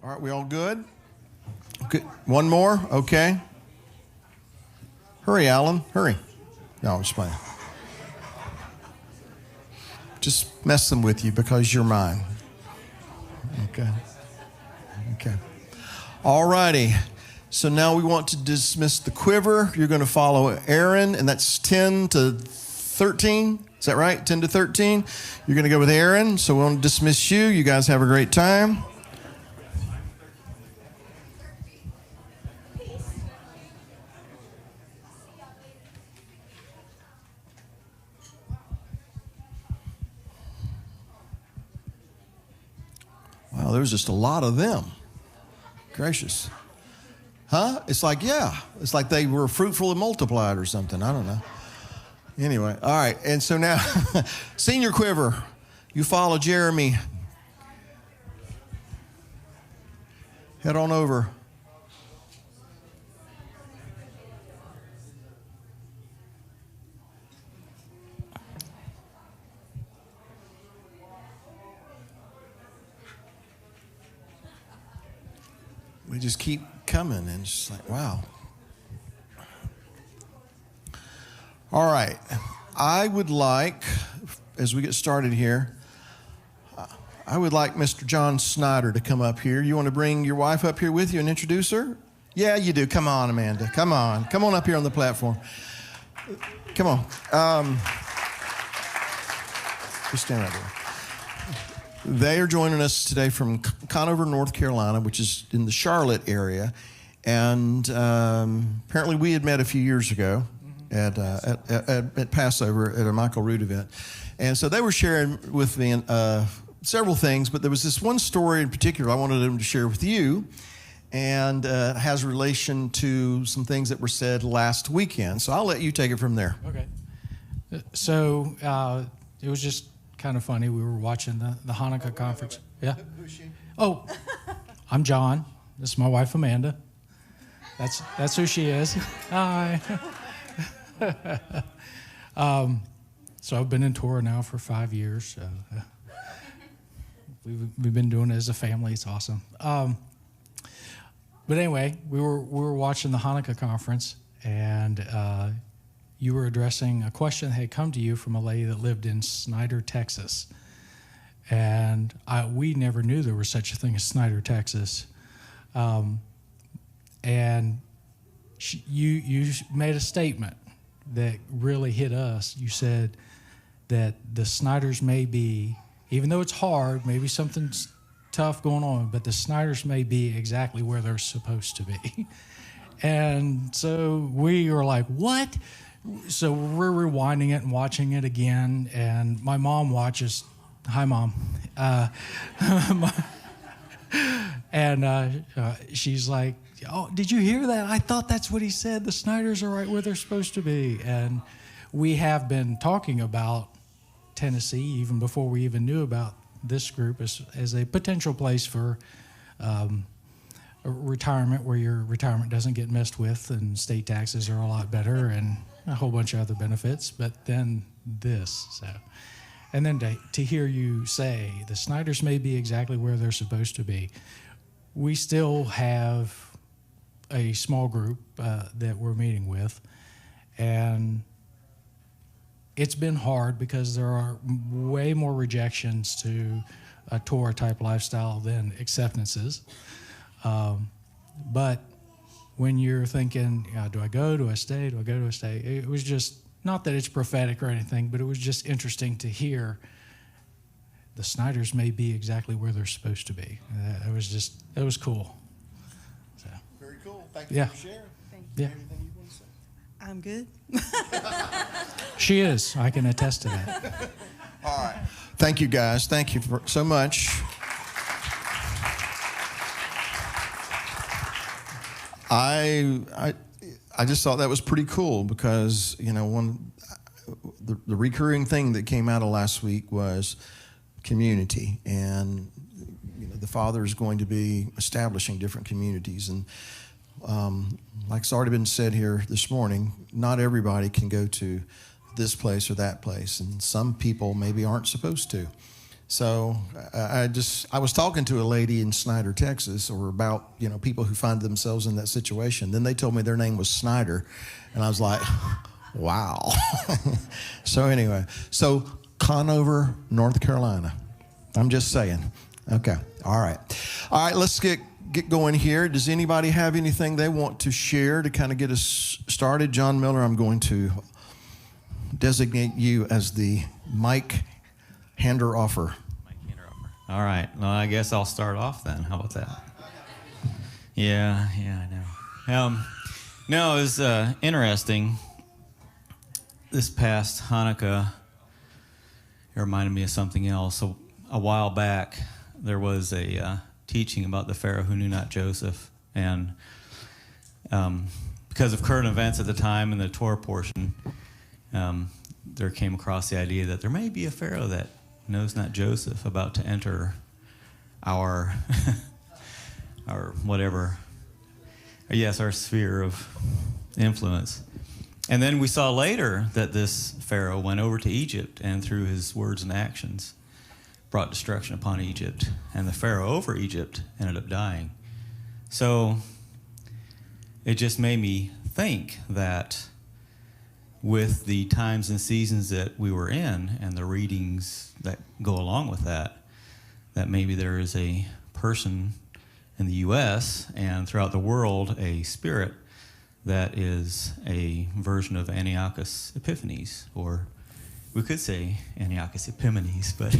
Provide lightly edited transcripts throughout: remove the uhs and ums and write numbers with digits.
All right, we all good? Okay. One more? Okay. Hurry, Alan. Hurry. No, I'm just playing. Just messing with you because you're mine. Okay. Okay. All righty. So now we want to dismiss the quiver. You're going to follow Aaron, and that's 10 to 13. Is that right? 10 to 13. You're going to go with Aaron. So we want to dismiss you. You guys have a great time. Wow, there's just a lot of them. Gracious. Huh? It's like, yeah. It's like they were fruitful and multiplied or something. I don't know. Anyway, all right. And so now, senior quiver, you follow Jeremy. Head on over. We just keep coming, and it's just like, wow. All right. I would like, as we get started here, I would like Mr. John Snyder to come up here. You want to bring your wife up here with you and introduce her? Yeah, you do. Come on, Amanda. Come on. Come on up here on the platform. Come on. Just stand right there. They are joining us today from Conover, North Carolina, which is in the Charlotte area. And apparently we had met a few years ago at Passover at a Michael Root event. And so they were sharing with me several things, but there was this one story in particular I wanted them to share with you, and it has relation to some things that were said last weekend. So I'll let you take it from there. Okay. So it was just kind of funny. We were watching the Hanukkah conference. Yeah. Who's she? Oh, I'm John. This is my wife, Amanda. That's who she is. Hi. So I've been in Torah now for 5 years. We've been doing it as a family. It's awesome. But anyway, we were watching the Hanukkah conference, and you were addressing a question that had come to you from a lady that lived in Snyder, Texas. And we never knew there was such a thing as Snyder, Texas. And you made a statement that really hit us. You said that the Snyders may be, even though it's hard, maybe something's tough going on, but the Snyders may be exactly where they're supposed to be. And so we were like, what? So we're rewinding it and watching it again, and my mom watches. Hi, Mom. And she's like, oh, did you hear that? I thought that's what he said. The Snyders are right where they're supposed to be. And we have been talking about Tennessee even before we even knew about this group as a potential place for a retirement, where your retirement doesn't get messed with and state taxes are a lot better and a whole bunch of other benefits. But then this. So, and then to hear you say the Snyders may be exactly where they're supposed to be. We still have a small group that we're meeting with, and it's been hard because there are way more rejections to a Torah-type lifestyle than acceptances. But when you're thinking, do I go, do I stay, do I go, do I stay? It was just, not that it's prophetic or anything, but it was just interesting to hear the Snyders may be exactly where they're supposed to be. It was cool. So. Very cool. Thank you for sharing. Thank you. Yeah. Anything you want to say? I'm good. She is. I can attest to that. All right. Thank you, guys. Thank you so much. I just thought that was pretty cool because, you know, the recurring thing that came out of last week was community, and you know, the Father is going to be establishing different communities, and like it's already been said here this morning, not everybody can go to this place or that place, and some people maybe aren't supposed to. So I was talking to a lady in Snyder, Texas, or about, people who find themselves in that situation. Then they told me their name was Snyder, and I was like, wow. So anyway, Conover, North Carolina. I'm just saying. Okay. All right. Let's get going here. Does anybody have anything they want to share to kind of get us started? John Miller, I'm going to designate you as the mic hander-offer. All right. Well, I guess I'll start off then. How about that? Yeah, I know. No, it was interesting. This past Hanukkah, it reminded me of something else. So a while back, there was a teaching about the Pharaoh who knew not Joseph. And because of current events at the time in the Torah portion, there came across the idea that there may be a Pharaoh that knows not Joseph about to enter our whatever, our sphere of influence. And then we saw later that this Pharaoh went over to Egypt and through his words and actions brought destruction upon Egypt. And the Pharaoh over Egypt ended up dying. So it just made me think that with the times and seasons that we were in and the readings that go along with that maybe there is a person in the U.S. and throughout the world a spirit that is a version of Antiochus Epiphanes, or we could say Antiochus Epimanes, but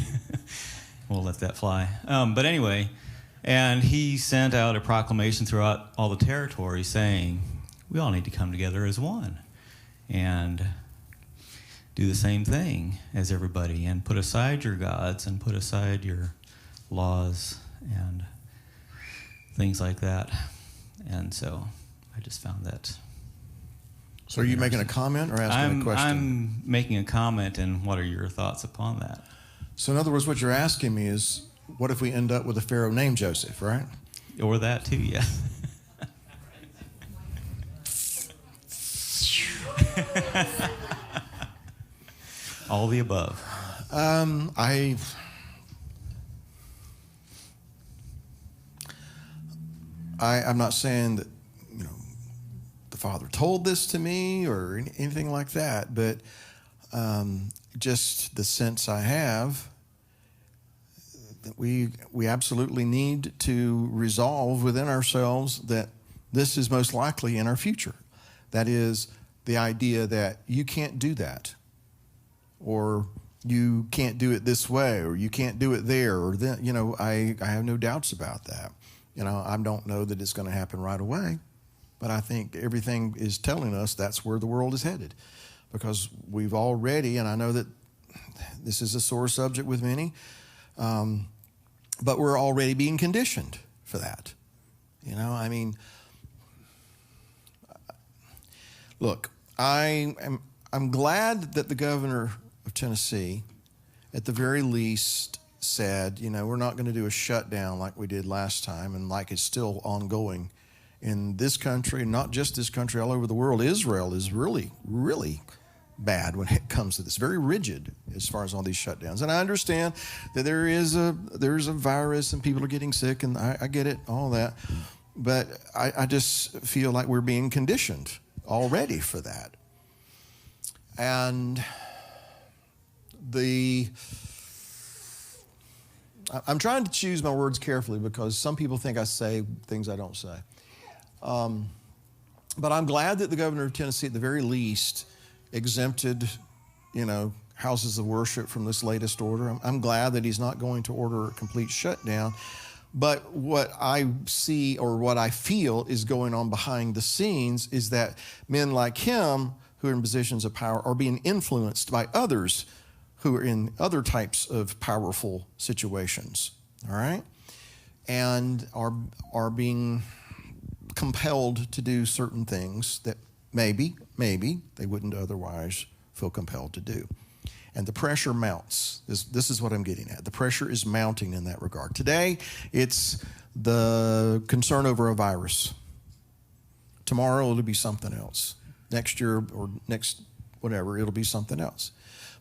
we'll let that fly. But anyway, and he sent out a proclamation throughout all the territory saying, we all need to come together as one and do the same thing as everybody and put aside your gods and put aside your laws and things like that. And so I just found that. So are you making a comment or asking a question? I'm making a comment, and what are your thoughts upon that? So in other words, what you're asking me is, what if we end up with a Pharaoh named Joseph, right? Or that too, yeah. All the above. I'm not saying that, the Father told this to me or anything like that, but just the sense I have that we absolutely need to resolve within ourselves that this is most likely in our future. That is the idea that you can't do that, or you can't do it this way, or you can't do it there, or then, I have no doubts about that. I don't know that it's going to happen right away, but I think everything is telling us that's where the world is headed, because we've already, and I know that this is a sore subject with many, but we're already being conditioned for that. Look, I'm glad that the governor of Tennessee, at the very least, said, we're not going to do a shutdown like we did last time, and like it's still ongoing in this country, not just this country, all over the world. Israel is really, really bad when it comes to this, very rigid as far as all these shutdowns. And I understand that there's a virus and people are getting sick, and I get it, all that. But I just feel like we're being conditioned already for that. And I'm trying to choose my words carefully because some people think I say things I don't say. But I'm glad that the governor of Tennessee, at the very least, exempted, houses of worship from this latest order. I'm glad that he's not going to order a complete shutdown. But what I see, or what I feel is going on behind the scenes, is that men like him who are in positions of power are being influenced by others who are in other types of powerful situations, all right? And are being compelled to do certain things that maybe they wouldn't otherwise feel compelled to do. And the pressure mounts. This is what I'm getting at. The pressure is mounting in that regard. Today, it's the concern over a virus. Tomorrow, it'll be something else. Next year or next whatever, it'll be something else.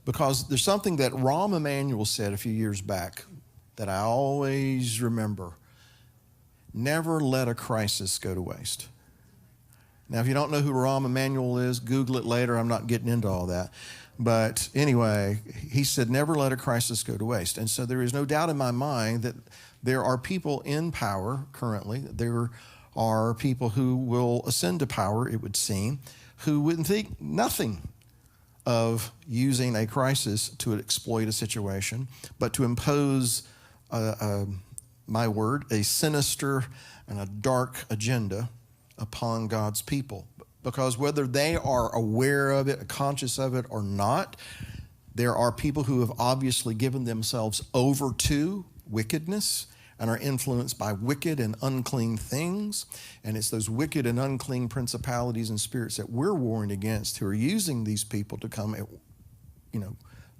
because there's something that Rahm Emanuel said a few years back that I always remember. Never let a crisis go to waste. Now, if you don't know who Rahm Emanuel is, Google it later. I'm not getting into all that. But anyway, he said, never let a crisis go to waste. And so there is no doubt in my mind that there are people in power currently. There are people who will ascend to power, it would seem, who wouldn't think nothing of using a crisis to exploit a situation, but to impose, my word, a sinister and a dark agenda upon God's people. Because whether they are aware of it, conscious of it or not, there are people who have obviously given themselves over to wickedness and are influenced by wicked and unclean things. And it's those wicked and unclean principalities and spirits that we're warring against who are using these people to come,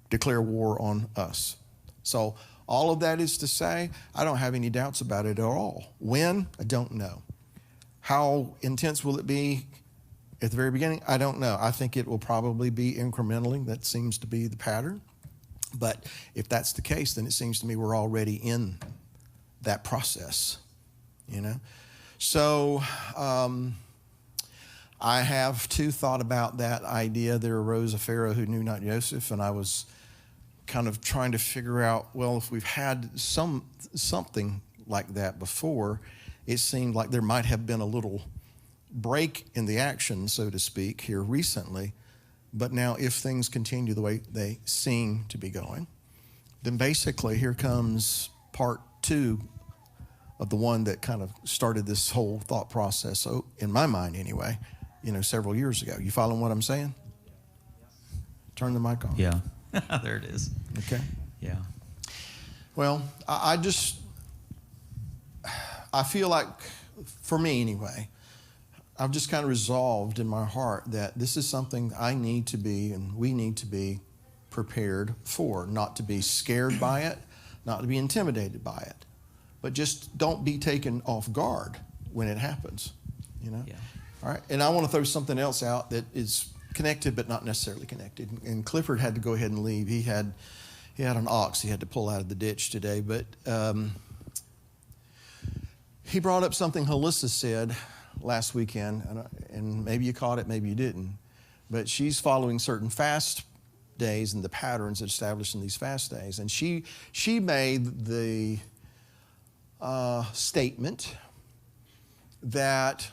declare war on us. So all of that is to say, I don't have any doubts about it at all. When? I don't know. How intense will it be at the very beginning? I don't know. I think it will probably be incrementally. That seems to be the pattern. But if that's the case, then it seems to me we're already in that process, So I have too thought about that idea. There arose a Pharaoh who knew not Joseph, and I was kind of trying to figure out, well, if we've had something like that before, it seemed like there might have been a little break in the action, so to speak, here recently. But now if things continue the way they seem to be going, then basically here comes part 2 of the one that kind of started this whole thought process, so in my mind anyway, several years ago. You following what I'm saying? Turn the mic on. Yeah. There it is. Okay. Yeah. Well, I feel like, for me anyway, I've just kind of resolved in my heart that this is something I need to be and we need to be prepared for, not to be scared by it, not to be intimidated by it, but just don't be taken off guard when it happens, Yeah. All right. And I want to throw something else out that is connected but not necessarily connected. And Clifford had to go ahead and leave. He had an ox he had to pull out of the ditch today, but he brought up something Halissa said last weekend, and maybe you caught it, maybe you didn't, but she's following certain fast days and the patterns established in these fast days. And she made the statement that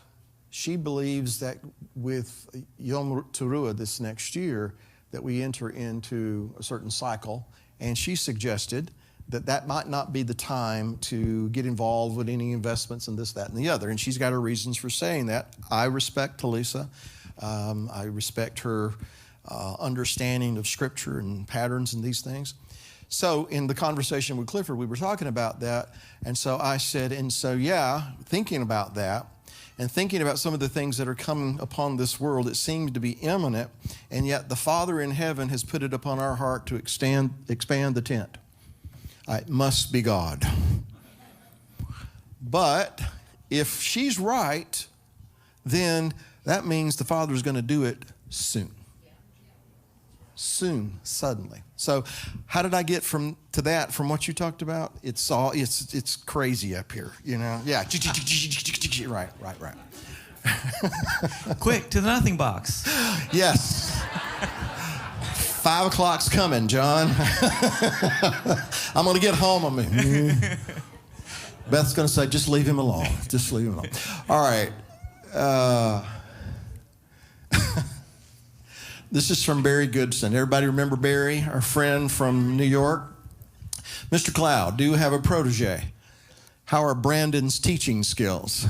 she believes that with Yom Teruah this next year, that we enter into a certain cycle. And she suggested that might not be the time to get involved with any investments in this, that, and the other. And she's got her reasons for saying that. I respect Talisa. I respect her understanding of Scripture and patterns and these things. So in the conversation with Clifford, we were talking about that. And so I said, thinking about that, and thinking about some of the things that are coming upon this world that seem to be imminent, and yet the Father in heaven has put it upon our heart to expand the tent. It must be God. But if she's right, then that means the Father is going to do it soon. Soon, suddenly. So how did I get from what you talked about? It's crazy up here, Yeah. Right. Quick, to the nothing box. Yes. 5 o'clock's coming, John. I'm going to get home. Beth's going to say, just leave him alone. Just leave him alone. All right. This is from Barry Goodson. Everybody remember Barry, our friend from New York? Mr. Cloud, do you have a protege? How are Brandon's teaching skills?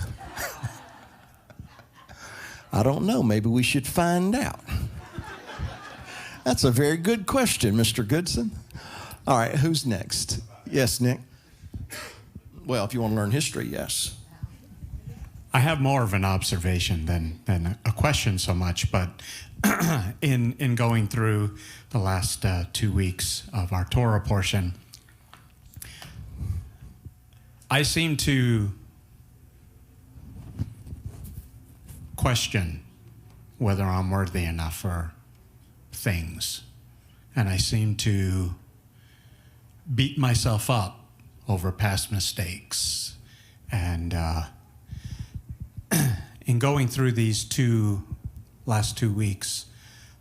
I don't know. Maybe we should find out. That's a very good question, Mr. Goodson. All right, who's next? Yes, Nick. Well, if you want to learn history, yes. I have more of an observation than a question so much, but in going through the last 2 weeks of our Torah portion, I seem to question whether I'm worthy enough for things and I seem to beat myself up over past mistakes. And in going through these last 2 weeks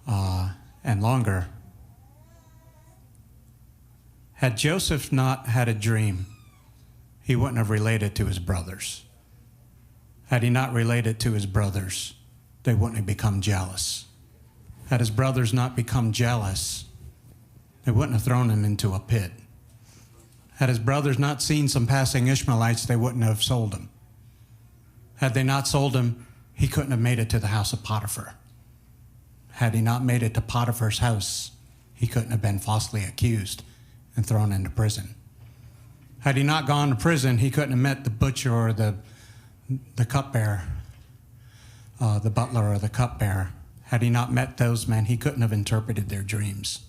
and longer, had Joseph not had a dream, he wouldn't have related to his brothers. Had he not related to his brothers, they wouldn't have become jealous. Had his brothers not become jealous, they wouldn't have thrown him into a pit. Had his brothers not seen some passing Ishmaelites, they wouldn't have sold him. Had they not sold him, he couldn't have made it to the house of Potiphar. Had he not made it to Potiphar's house, he couldn't have been falsely accused and thrown into prison. Had he not gone to prison, he couldn't have met the butcher or the cupbearer, the butler or the cupbearer. Had he not met those men, he couldn't have interpreted their dreams.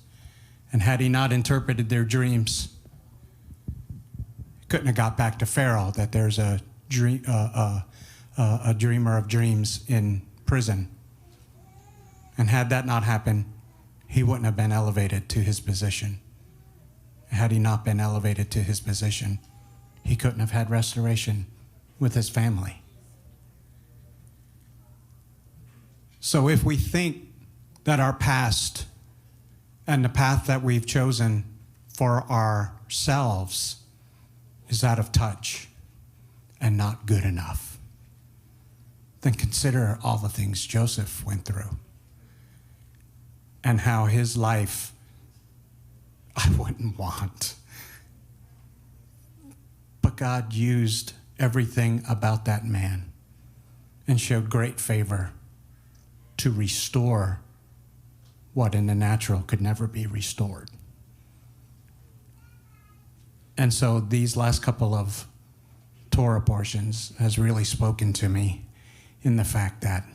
And had he not interpreted their dreams, he couldn't have got back to Pharaoh that there's a dreamer of dreams in prison. And had that not happened, he wouldn't have been elevated to his position. Had he not been elevated to his position, he couldn't have had restoration with his family. So if we think that our past and the path that we've chosen for ourselves is out of touch and not good enough, then consider all the things Joseph went through and how his life I wouldn't want. But God used everything about that man and showed great favor to restore what in the natural could never be restored. And so these last couple of Torah portions has really spoken to me in the fact that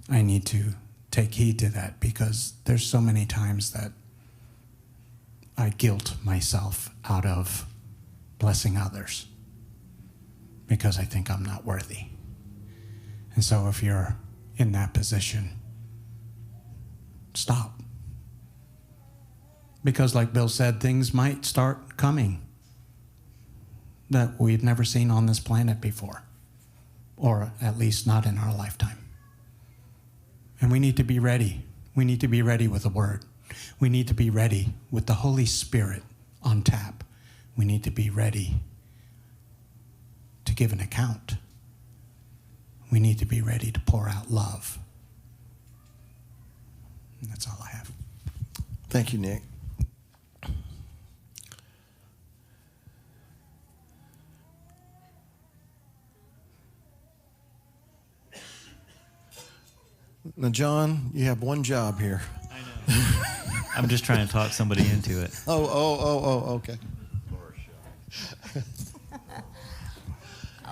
I need to take heed to that, because there's so many times that I guilt myself out of blessing others because I think I'm not worthy. And so if you're in that position, stop. Because like Bill said, things might start coming that we've never seen on this planet before, or at least not in our lifetime. And we need to be ready. We need to be ready with the word. We need to be ready with the Holy Spirit on tap. We need to be ready to give an account. We need to be ready to pour out love. And that's all I have. Thank you, Nick. Now, John, you have one job here. I know. I'm just trying to talk somebody into it. Okay.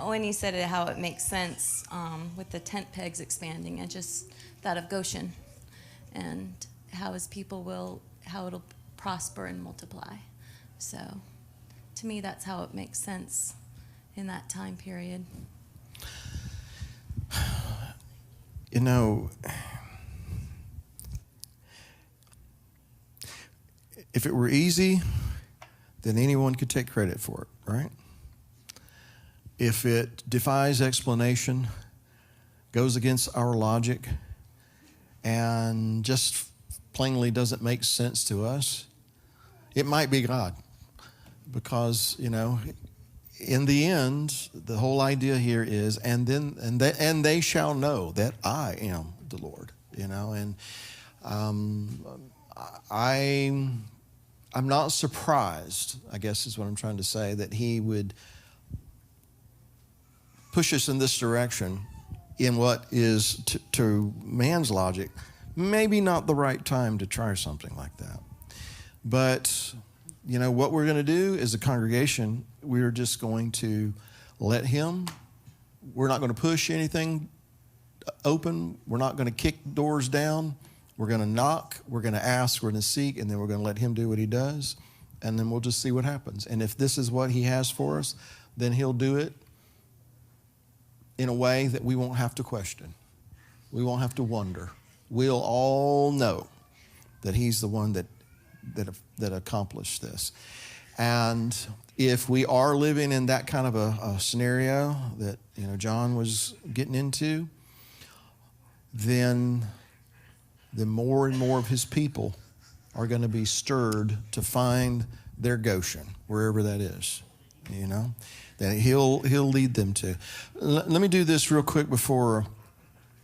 When you said it, how it makes sense with the tent pegs expanding, I just thought of Goshen and how it'll prosper and multiply. So to me, that's how it makes sense in that time period. You know, if it were easy, then anyone could take credit for it, right? If it defies explanation, goes against our logic, and just plainly doesn't make sense to us, it might be God. Because, you know, in the end, the whole idea here is, and they shall know that I am the Lord, you know, and I'm not surprised, I guess is what I'm trying to say, that he would push us in this direction in what is, to man's logic, maybe not the right time to try something like that. But, you know, what we're going to do as a congregation, we're just going to let him. We're not going to push anything open. We're not going to kick doors down. We're going to knock, we're going to ask, we're going to seek, and then we're going to let him do what he does, and then we'll just see what happens. And if this is what he has for us, then he'll do it in a way that we won't have to question. We won't have to wonder. We'll all know that he's the one that that accomplished this. And if we are living in that kind of a scenario that John was getting into, then more and more of his people are going to be stirred to find their Goshen, wherever that is, that he'll lead them to. Let me do this real quick before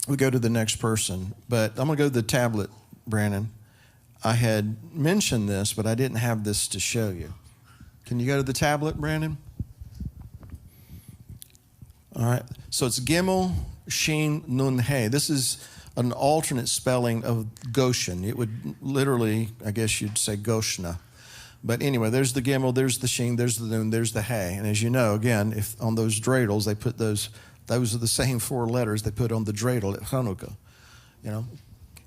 we go to the next person, but I'm going to go to the tablet, Brandon. I had mentioned this, but I didn't have this to show you. Can you go to the tablet, Brandon? All right. So it's Gimel, Shin, Nun, He. This is an alternate spelling of Goshen. It would literally, I guess you'd say Goshna. But anyway, there's the Gimel, there's the Shin, there's the Nun, there's the He. And as you know, again, if on those dreidels, they put those are the same 4 letters they put on the dreidel at Hanukkah.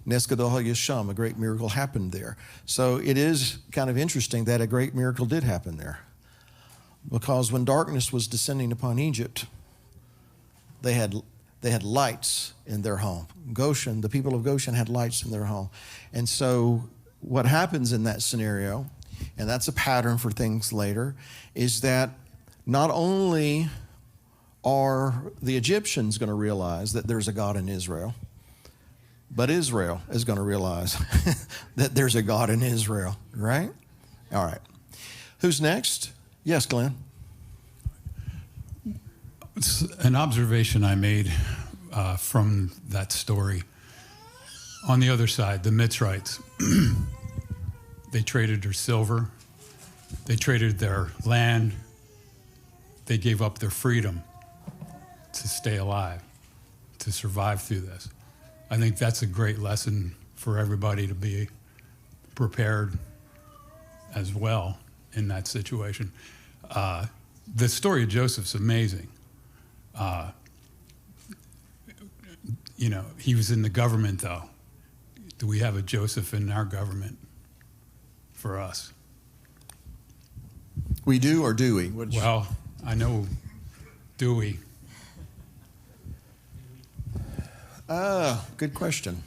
Nes Gadol Yesham, a great miracle happened there. So it is kind of interesting that a great miracle did happen there. Because when darkness was descending upon Egypt, they had lights in their home. Goshen, the people of Goshen had lights in their home. And so what happens in that scenario, and that's a pattern for things later, is that not only are the Egyptians going to realize that there's a God in Israel, but Israel is going to realize that there's a God in Israel, right? All right. Who's next? Yes, Glenn. It's an observation I made from that story. On the other side, the Mitzrites, they traded their silver, they traded their land, they gave up their freedom to stay alive, to survive through this. I think that's a great lesson for everybody to be prepared as well in that situation. The story of Joseph's amazing. He was in the government, though. Do we have a Joseph in our government for us? We do, or do we? Well, I know, do we? Good question.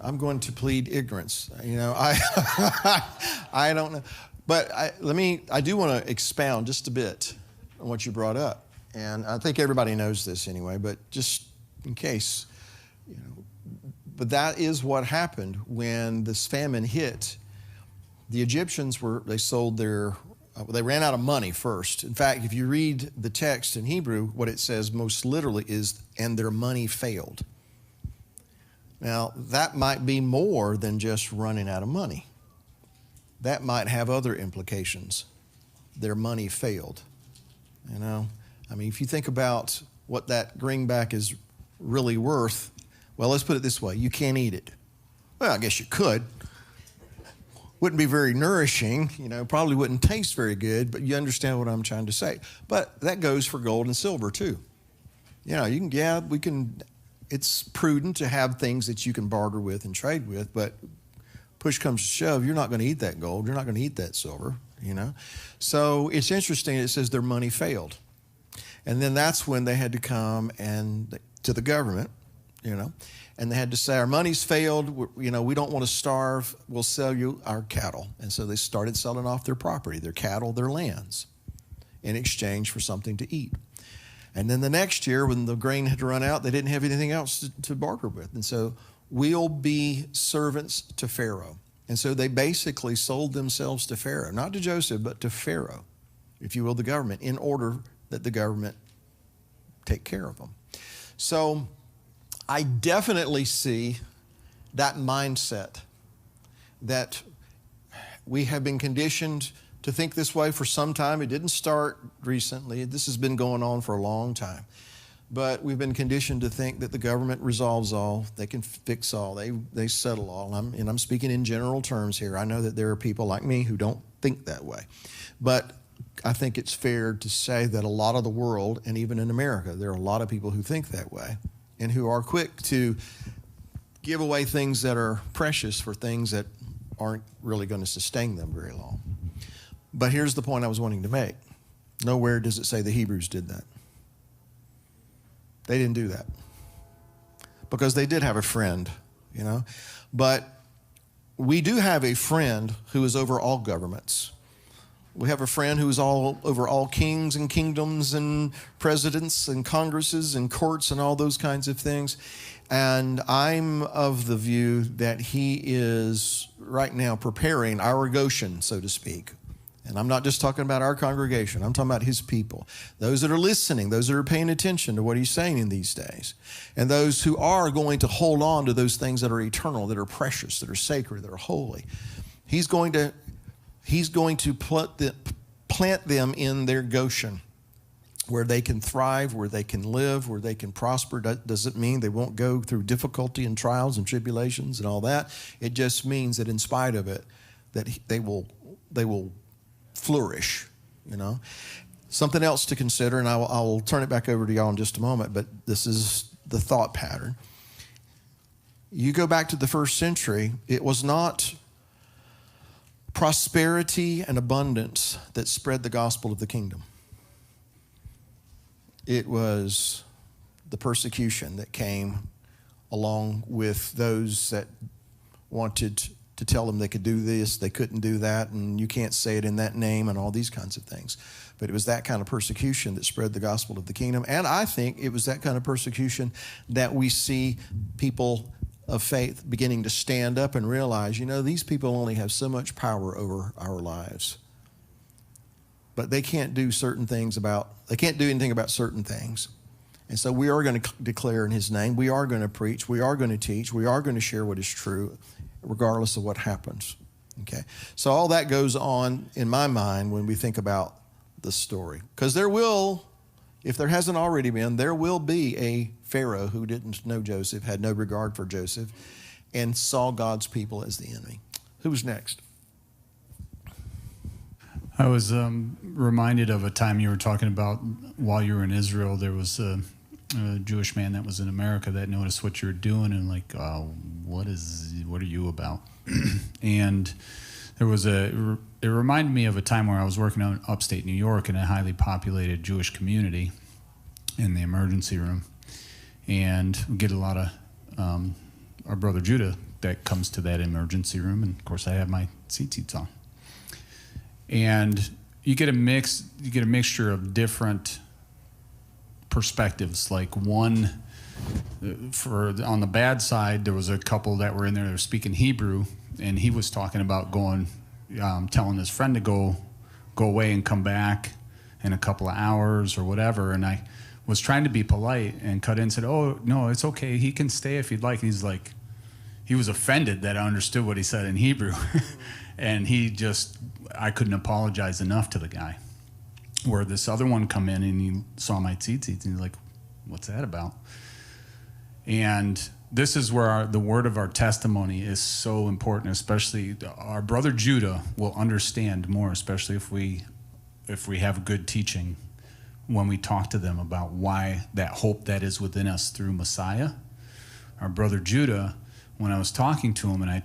I'm going to plead ignorance. I I don't know. But I do want to expound just a bit on what you brought up. And I think everybody knows this anyway, but just in case, but that is what happened when this famine hit. The Egyptians they ran out of money first. In fact, if you read the text in Hebrew, what it says most literally is, and their money failed. Now, that might be more than just running out of money. That might have other implications. Their money failed. If you think about what that greenback is really worth, well, let's put it this way. You can't eat it. Well, I guess you could. Wouldn't be very nourishing, probably wouldn't taste very good, but you understand what I'm trying to say. But that goes for gold and silver too. It's prudent to have things that you can barter with and trade with, but push comes to shove, you're not going to eat that gold, you're not going to eat that silver, So it's interesting, it says their money failed. And then that's when they had to come to the government, and they had to say, our money's failed, we don't want to starve, we'll sell you our cattle. And so they started selling off their property, their cattle, their lands, in exchange for something to eat. And then the next year, when the grain had run out, they didn't have anything else to barter with. And so, we'll be servants to Pharaoh. And so they basically sold themselves to Pharaoh, not to Joseph, but to Pharaoh, if you will, the government, in order that the government take care of them. So I definitely see that mindset that we have been conditioned to think this way for some time. It didn't start recently. This has been going on for a long time. But we've been conditioned to think that the government resolves all, they can fix all, they settle all. And I'm speaking in general terms here. I know that there are people like me who don't think that way. But I think it's fair to say that a lot of the world, and even in America, there are a lot of people who think that way and who are quick to give away things that are precious for things that aren't really going to sustain them very long. But here's the point I was wanting to make. Nowhere does it say the Hebrews did that. They didn't do that because they did have a friend, But we do have a friend who is over all governments. We have a friend who is all over all kings and kingdoms and presidents and congresses and courts and all those kinds of things. And I'm of the view that he is right now preparing our Goshen, so to speak. And I'm not just talking about our congregation. I'm talking about his people. Those that are listening, those that are paying attention to what he's saying in these days. And those who are going to hold on to those things that are eternal, that are precious, that are sacred, that are holy. He's going to plant them in their Goshen, where they can thrive, where they can live, where they can prosper. Doesn't mean they won't go through difficulty and trials and tribulations and all that. It just means that in spite of it, that they will flourish, you know. Something else to consider, and I'll turn it back over to y'all in just a moment, but this is the thought pattern. You go back to the first century, it was not prosperity and abundance that spread the gospel of the kingdom. It was the persecution that came along with those that wanted to tell them they could do this, they couldn't do that, and you can't say it in that name, and all these kinds of things. But it was that kind of persecution that spread the gospel of the kingdom. And I think it was that kind of persecution that we see people of faith beginning to stand up and realize, you know, these people only have so much power over our lives. But they can't do anything about certain things. And so we are going to declare in his name. We are going to preach. We are going to teach. We are going to share what is true, regardless of what happens. Okay. So all that goes on in my mind when we think about the story. Because there will, if there hasn't already been, there will be a Pharaoh who didn't know Joseph, had no regard for Joseph, and saw God's people as the enemy. Who's next? I was reminded of a time you were talking about while you were in Israel. There was a Jewish man that was in America that noticed what you were doing and like, what are you about? And there was it reminded me of a time where I was working out in upstate New York in a highly populated Jewish community in the emergency room. And we get a lot of our brother Judah that comes to that emergency room. And of course I have my seats on. And you get a mixture of different perspectives. Like on the bad side, there was a couple that were in there that were speaking Hebrew, and he was talking about telling his friend to go away and come back in a couple of hours or whatever. And I was trying to be polite and cut in and said, "Oh, no, it's okay. He can stay if he'd like." He's like, he was offended that I understood what he said in Hebrew. And I couldn't apologize enough to the guy. Where this other one come in and he saw my tzitzit and he's like, "What's that about?" And this is where the word of our testimony is so important, especially our brother Judah will understand more, especially if we have good teaching when we talk to them about why that hope that is within us through Messiah. Our brother Judah, when I was talking to him, and I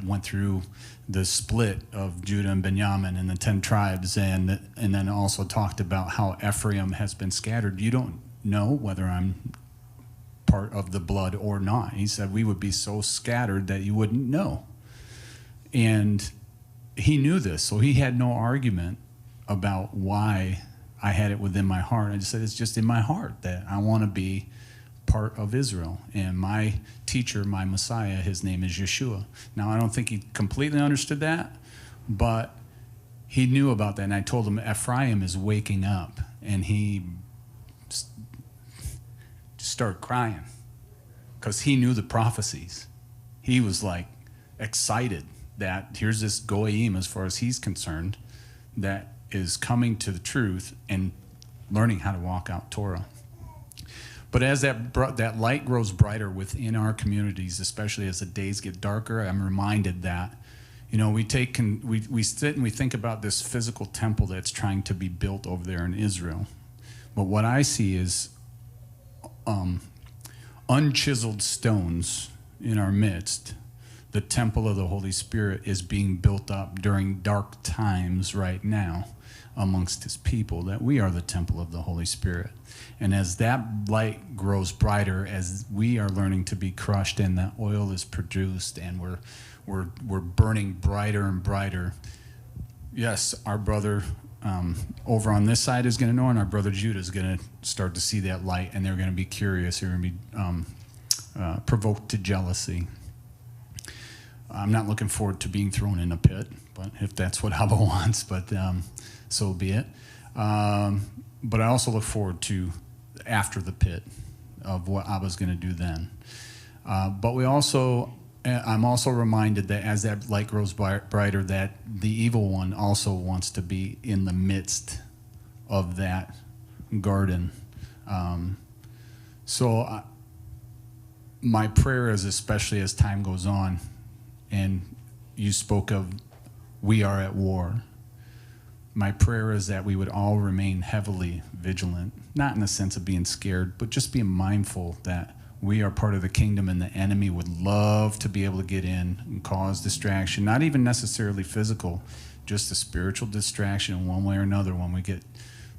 went through the split of Judah and Benjamin and the 10 tribes, and then also talked about how Ephraim has been scattered. You don't know whether I'm part of the blood or not. He said we would be so scattered that you wouldn't know. And he knew this, so he had no argument about why I had it within my heart. I just said it's just in my heart that I want to be part of Israel. And my teacher, my Messiah, his name is Yeshua. Now, I don't think he completely understood that, but he knew about that. And I told him Ephraim is waking up, and he just started crying because he knew the prophecies. He was like excited that here's this goyim, as far as he's concerned, that is coming to the truth and learning how to walk out Torah. But as that light grows brighter within our communities, especially as the days get darker, I'm reminded that, you know, we sit and we think about this physical temple that's trying to be built over there in Israel. But what I see is unchiseled stones in our midst. The temple of the Holy Spirit is being built up during dark times right now amongst his people, that we are the temple of the Holy Spirit. And as that light grows brighter, as we are learning to be crushed and that oil is produced, and we're we're burning brighter and brighter. Yes, our brother over on this side is going to know, and our brother Judah is going to start to see that light, and they're going to be curious. They're going to be provoked to jealousy. I'm not looking forward to being thrown in a pit, but if that's what Abba wants, but so be it. But I also look forward to after the pit of what Abba's going to do then. But I'm also reminded that as that light grows brighter, that the evil one also wants to be in the midst of that garden. My prayer is, especially as time goes on, and you spoke of we are at war, my prayer is that we would all remain heavily vigilant, not in the sense of being scared, but just being mindful that we are part of the kingdom, and the enemy would love to be able to get in and cause distraction, not even necessarily physical, just a spiritual distraction in one way or another. When we get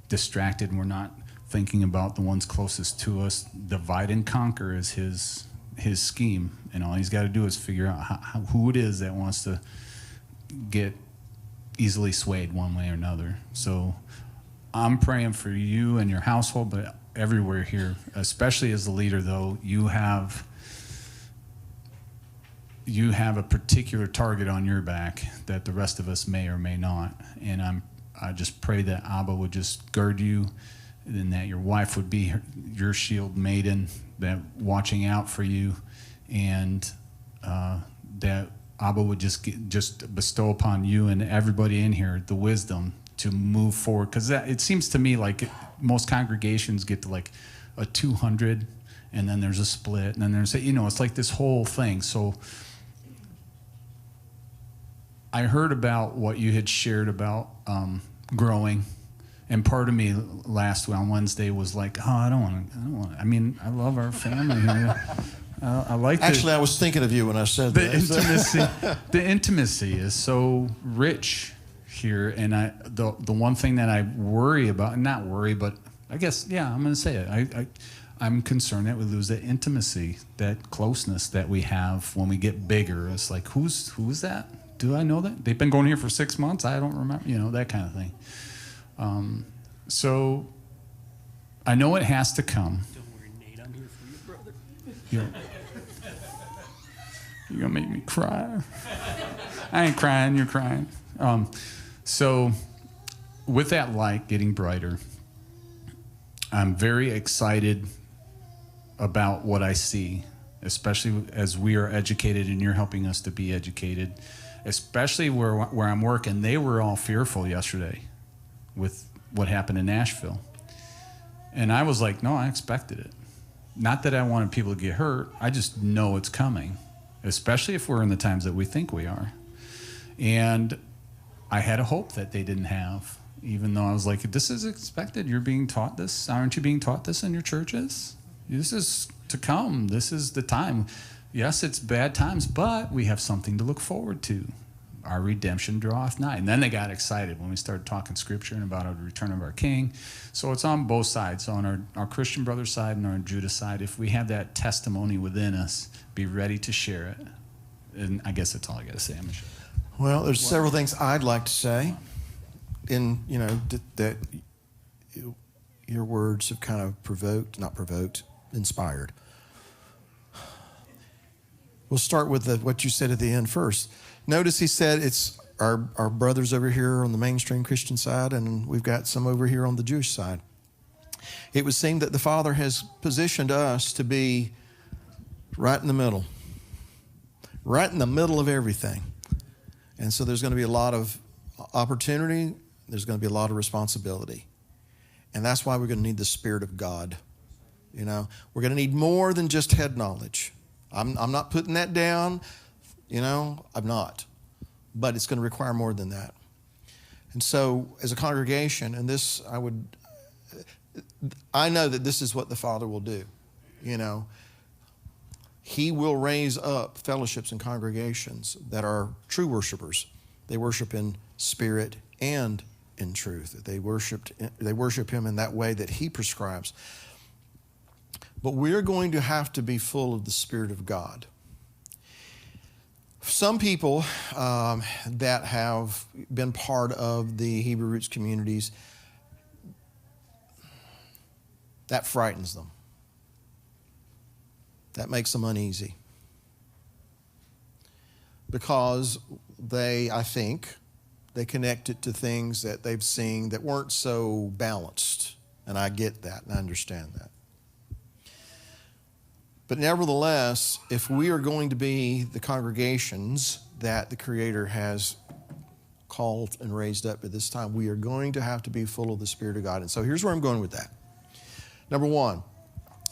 distracted and we're not thinking about the ones closest to us, divide and conquer is his scheme, and all he's got to do is figure out who it is that wants to get easily swayed one way or another. So I'm praying for you and your household, but everywhere here, especially as the leader, though, you have a particular target on your back that the rest of us may or may not. And I just pray that Abba would just gird you, and that your wife would be your shield maiden, that watching out for you, and that Abba would just bestow upon you and everybody in here the wisdom to move forward. Because it seems to me like most congregations get to like a 200, and then there's a split, and then there's it's like this whole thing. So I heard about what you had shared about growing, and part of me on Wednesday was like, oh, I don't want to. I mean, I love our family here. I like. Actually, I was thinking of you when I said the that. intimacy. The intimacy is so rich here, and the one thing that I worry about, not worry, but I guess I'm going to say it. I'm concerned that we lose that intimacy, that closeness that we have when we get bigger. It's like, who is that? Do I know that? They've been going here for 6 months. I don't remember. That kind of thing. So I know it has to come. Don't worry, Nate. I'm here for you, brother. You're going to make me cry. I ain't crying. You're crying. So with that light getting brighter, I'm very excited about what I see, especially as we are educated and you're helping us to be educated, especially where I'm working. They were all fearful yesterday with what happened in Nashville. And I was like, no, I expected it. Not that I wanted people to get hurt. I just know it's coming, especially if we're in the times that we think we are. And I had a hope that they didn't have, even though I was like, this is expected. You're being taught this. Aren't you being taught this in your churches? This is to come. This is the time. Yes, it's bad times, but we have something to look forward to. Our redemption draweth nigh. And then they got excited when we started talking scripture and about the return of our King. So it's on both sides. So on our Christian brother side and our Judah side, if we have that testimony within us, be ready to share it. And I guess that's all I got to say. I'm going to share it. Well, there's several things I'd like to say. That your words have kind of inspired. We'll start with what you said at the end first. Notice he said it's our brothers over here on the mainstream Christian side, and we've got some over here on the Jewish side. It would seem that the Father has positioned us to be right in the middle of everything. And so there's going to be a lot of opportunity. There's going to be a lot of responsibility. And that's why we're going to need the Spirit of God. We're going to need more than just head knowledge. I'm not putting that down. I'm not. But it's going to require more than that. And so as a congregation, and I know that this is what the Father will do. He will raise up fellowships and congregations that are true worshipers. They worship in spirit and in truth. They worship Him in that way that He prescribes. But we're going to have to be full of the Spirit of God. Some people that have been part of the Hebrew roots communities, that frightens them. That makes them uneasy. Because I think, they connect it to things that they've seen that weren't so balanced. And I get that and I understand that. But nevertheless, if we are going to be the congregations that the Creator has called and raised up at this time, we are going to have to be full of the Spirit of God. And so here's where I'm going with that. Number one,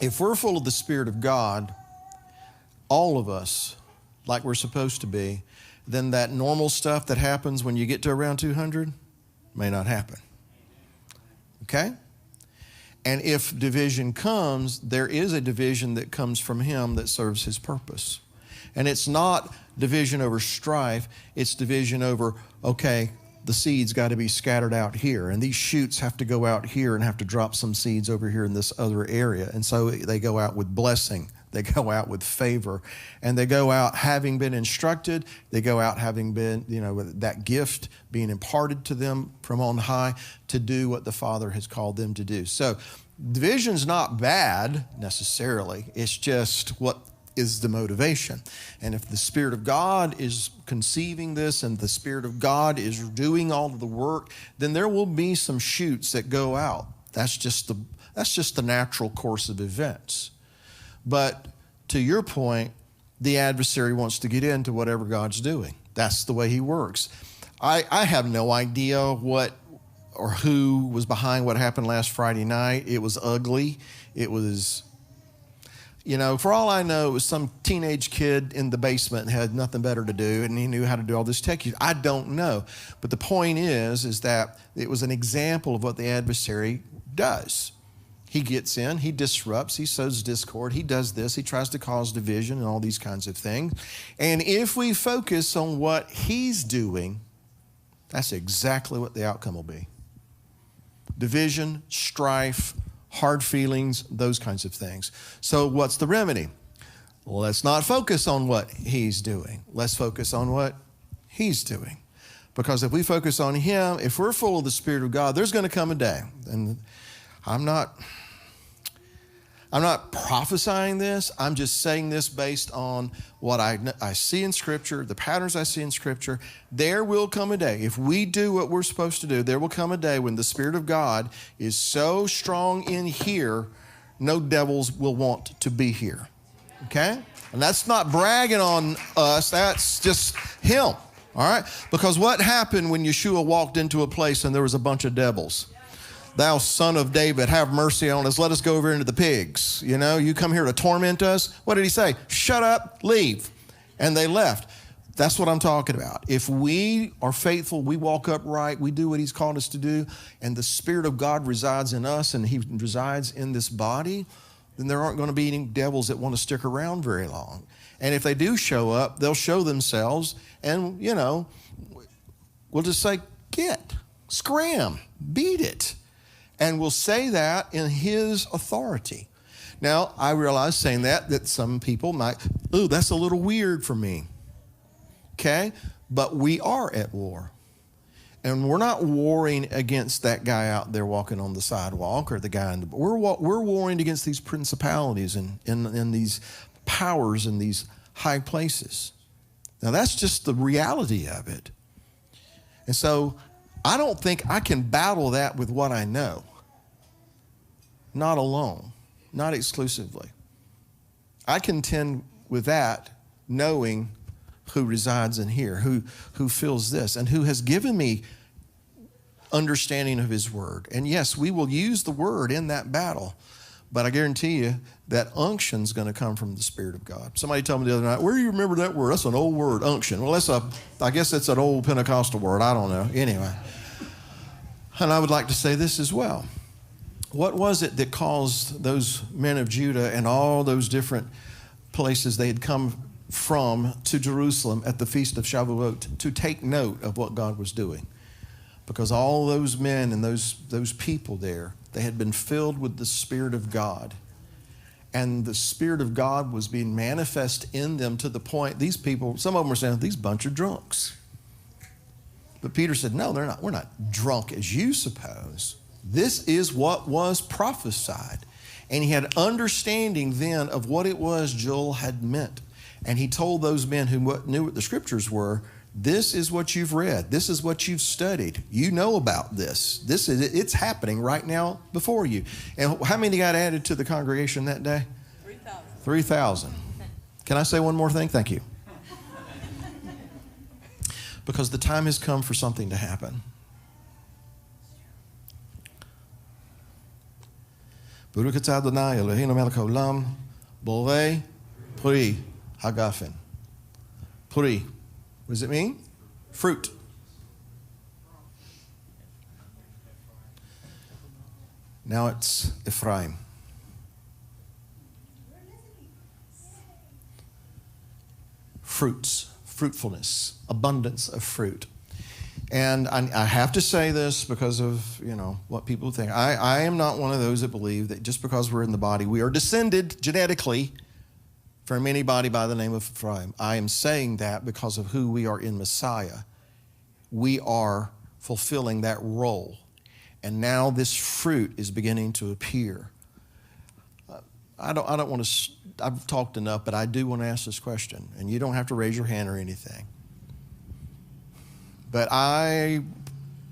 if we're full of the Spirit of God, all of us, like we're supposed to be, then that normal stuff that happens when you get to around 200 may not happen. Okay? And if division comes, there is a division that comes from Him that serves His purpose. And it's not division over strife, it's division over, okay, the seeds got to be scattered out here, and these shoots have to go out here and have to drop some seeds over here in this other area. And so they go out with blessing, they go out with favor, and they go out having been instructed, they go out having been, that gift being imparted to them from on high to do what the Father has called them to do. So division's not bad necessarily, it's just what is the motivation. And if the Spirit of God is conceiving this and the Spirit of God is doing all of the work, then there will be some shoots that go out. That's just the natural course of events. But to your point, the adversary wants to get into whatever God's doing. That's the way he works. I have no idea what or who was behind what happened last Friday night. It was ugly. It was, for all I know, it was some teenage kid in the basement and had nothing better to do, and he knew how to do all this tech use. I don't know. But the point is that it was an example of what the adversary does. He gets in, he disrupts, he sows discord, he does this, he tries to cause division and all these kinds of things. And if we focus on what he's doing, that's exactly what the outcome will be. Division, strife, hard feelings, those kinds of things. So what's the remedy? Let's not focus on what he's doing. Let's focus on what he's doing. Because if we focus on him, if we're full of the Spirit of God, there's going to come a day. And I'm not prophesying this. I'm just saying this based on what I see in Scripture, the patterns I see in Scripture. There will come a day, if we do what we're supposed to do, there will come a day when the Spirit of God is so strong in here, no devils will want to be here. Okay? And that's not bragging on us. That's just him. All right? Because what happened when Yeshua walked into a place and there was a bunch of devils? Thou son of David, have mercy on us. Let us go over into the pigs. You come here to torment us. What did he say? Shut up, leave. And they left. That's what I'm talking about. If we are faithful, we walk upright, we do what he's called us to do, and the Spirit of God resides in us and he resides in this body, then there aren't going to be any devils that want to stick around very long. And if they do show up, they'll show themselves and, we'll just say, scram, beat it. And we'll say that in his authority. Now, I realize saying that some people might, that's a little weird for me. Okay? But we are at war. And we're not warring against that guy out there walking on the sidewalk or the guy in the... We're warring against these principalities and these powers in these high places. Now, that's just the reality of it. And so I don't think I can battle that with what I know. Not alone, not exclusively. I contend with that knowing who resides in here, who feels this, and who has given me understanding of his word. And yes, we will use the word in that battle, but I guarantee you that unction's going to come from the Spirit of God. Somebody told me the other night, where do you remember that word? That's an old word, unction. Well, I guess that's an old Pentecostal word. I don't know. Anyway. And I would like to say this as well. What was it that caused those men of Judah and all those different places they had come from to Jerusalem at the Feast of Shavuot to take note of what God was doing? Because all those men and those people there, they had been filled with the Spirit of God. And the Spirit of God was being manifest in them to the point these people, some of them were saying, these bunch of drunks. But Peter said, no, they're not. We're not drunk as you suppose. This is what was prophesied. And he had understanding then of what it was Joel had meant. And he told those men who knew what the scriptures were, this is what you've read. This is what you've studied. You know about this. It's happening right now before you. And how many got added to the congregation that day? 3,000. 3,000. Can I say one more thing? Thank you. Because the time has come for something to happen. Baruch atah Adonai Eloheinu melech haolam, borei pri hagafen. Pri. What does it mean? Fruit. Now it's Ephraim. Fruits, fruitfulness, abundance of fruit. And I have to say this because of, what people think. I am not one of those that believe that just because we're in the body, we are descended genetically from anybody by the name of Ephraim. I am saying that because of who we are in Messiah. We are fulfilling that role. And now this fruit is beginning to appear. I don't want to, I've talked enough, but I do want to ask this question. And you don't have to raise your hand or anything. But I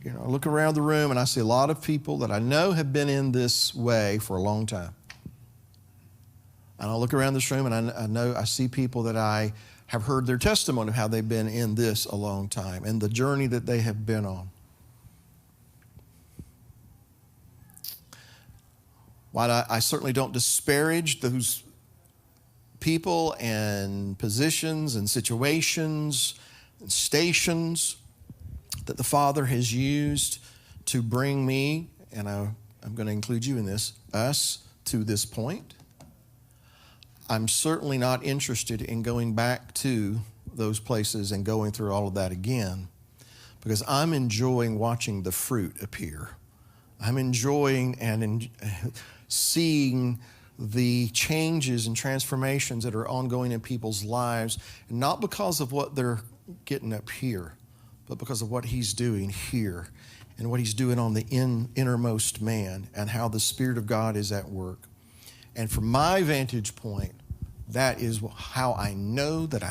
look around the room and I see a lot of people that I know have been in this way for a long time. And I look around this room and I see people that I have heard their testimony of how they've been in this a long time and the journey that they have been on. While I certainly don't disparage those people and positions and situations and stations that the Father has used to bring me, and I'm going to include you in this, us, to this point, I'm certainly not interested in going back to those places and going through all of that again, because I'm enjoying watching the fruit appear. I'm enjoying and seeing the changes and transformations that are ongoing in people's lives, not because of what they're getting up here, but because of what he's doing here and what he's doing on the innermost man and how the Spirit of God is at work. And from my vantage point, that is how I know that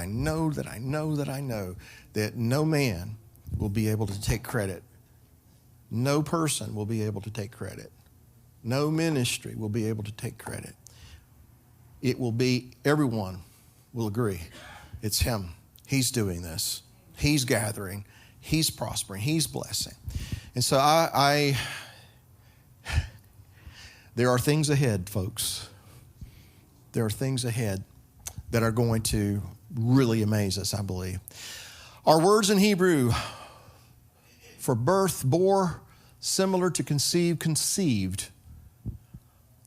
no man will be able to take credit. No person will be able to take credit. No ministry will be able to take credit. It will be, everyone will agree, it's him. He's doing this. He's gathering. He's prospering. He's blessing. And so there are things ahead, folks. There are things ahead that are going to really amaze us, I believe. Our words in Hebrew for birth, bore, similar to conceive, conceived.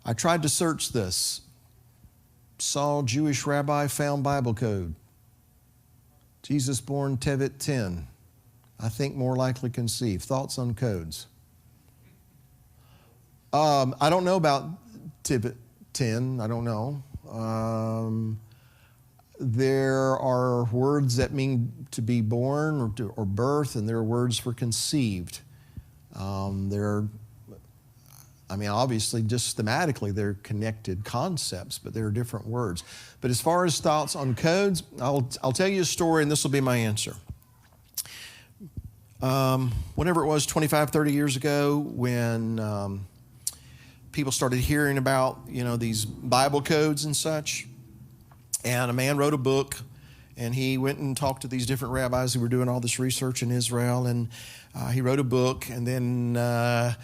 I tried to search this. Saw Jewish rabbi, found Bible code. Jesus born Tevet 10. I think more likely conceived. Thoughts on codes? I don't know about Tevet 10. I don't know. There are words that mean to be born or birth, and there are words for conceived. Obviously, just thematically, they're connected concepts, but there are different words. But as far as thoughts on codes, I'll tell you a story, and this will be my answer. Whenever it was 25, 30 years ago, when people started hearing about, these Bible codes and such, and a man wrote a book, and he went and talked to these different rabbis who were doing all this research in Israel, and he wrote a book, and then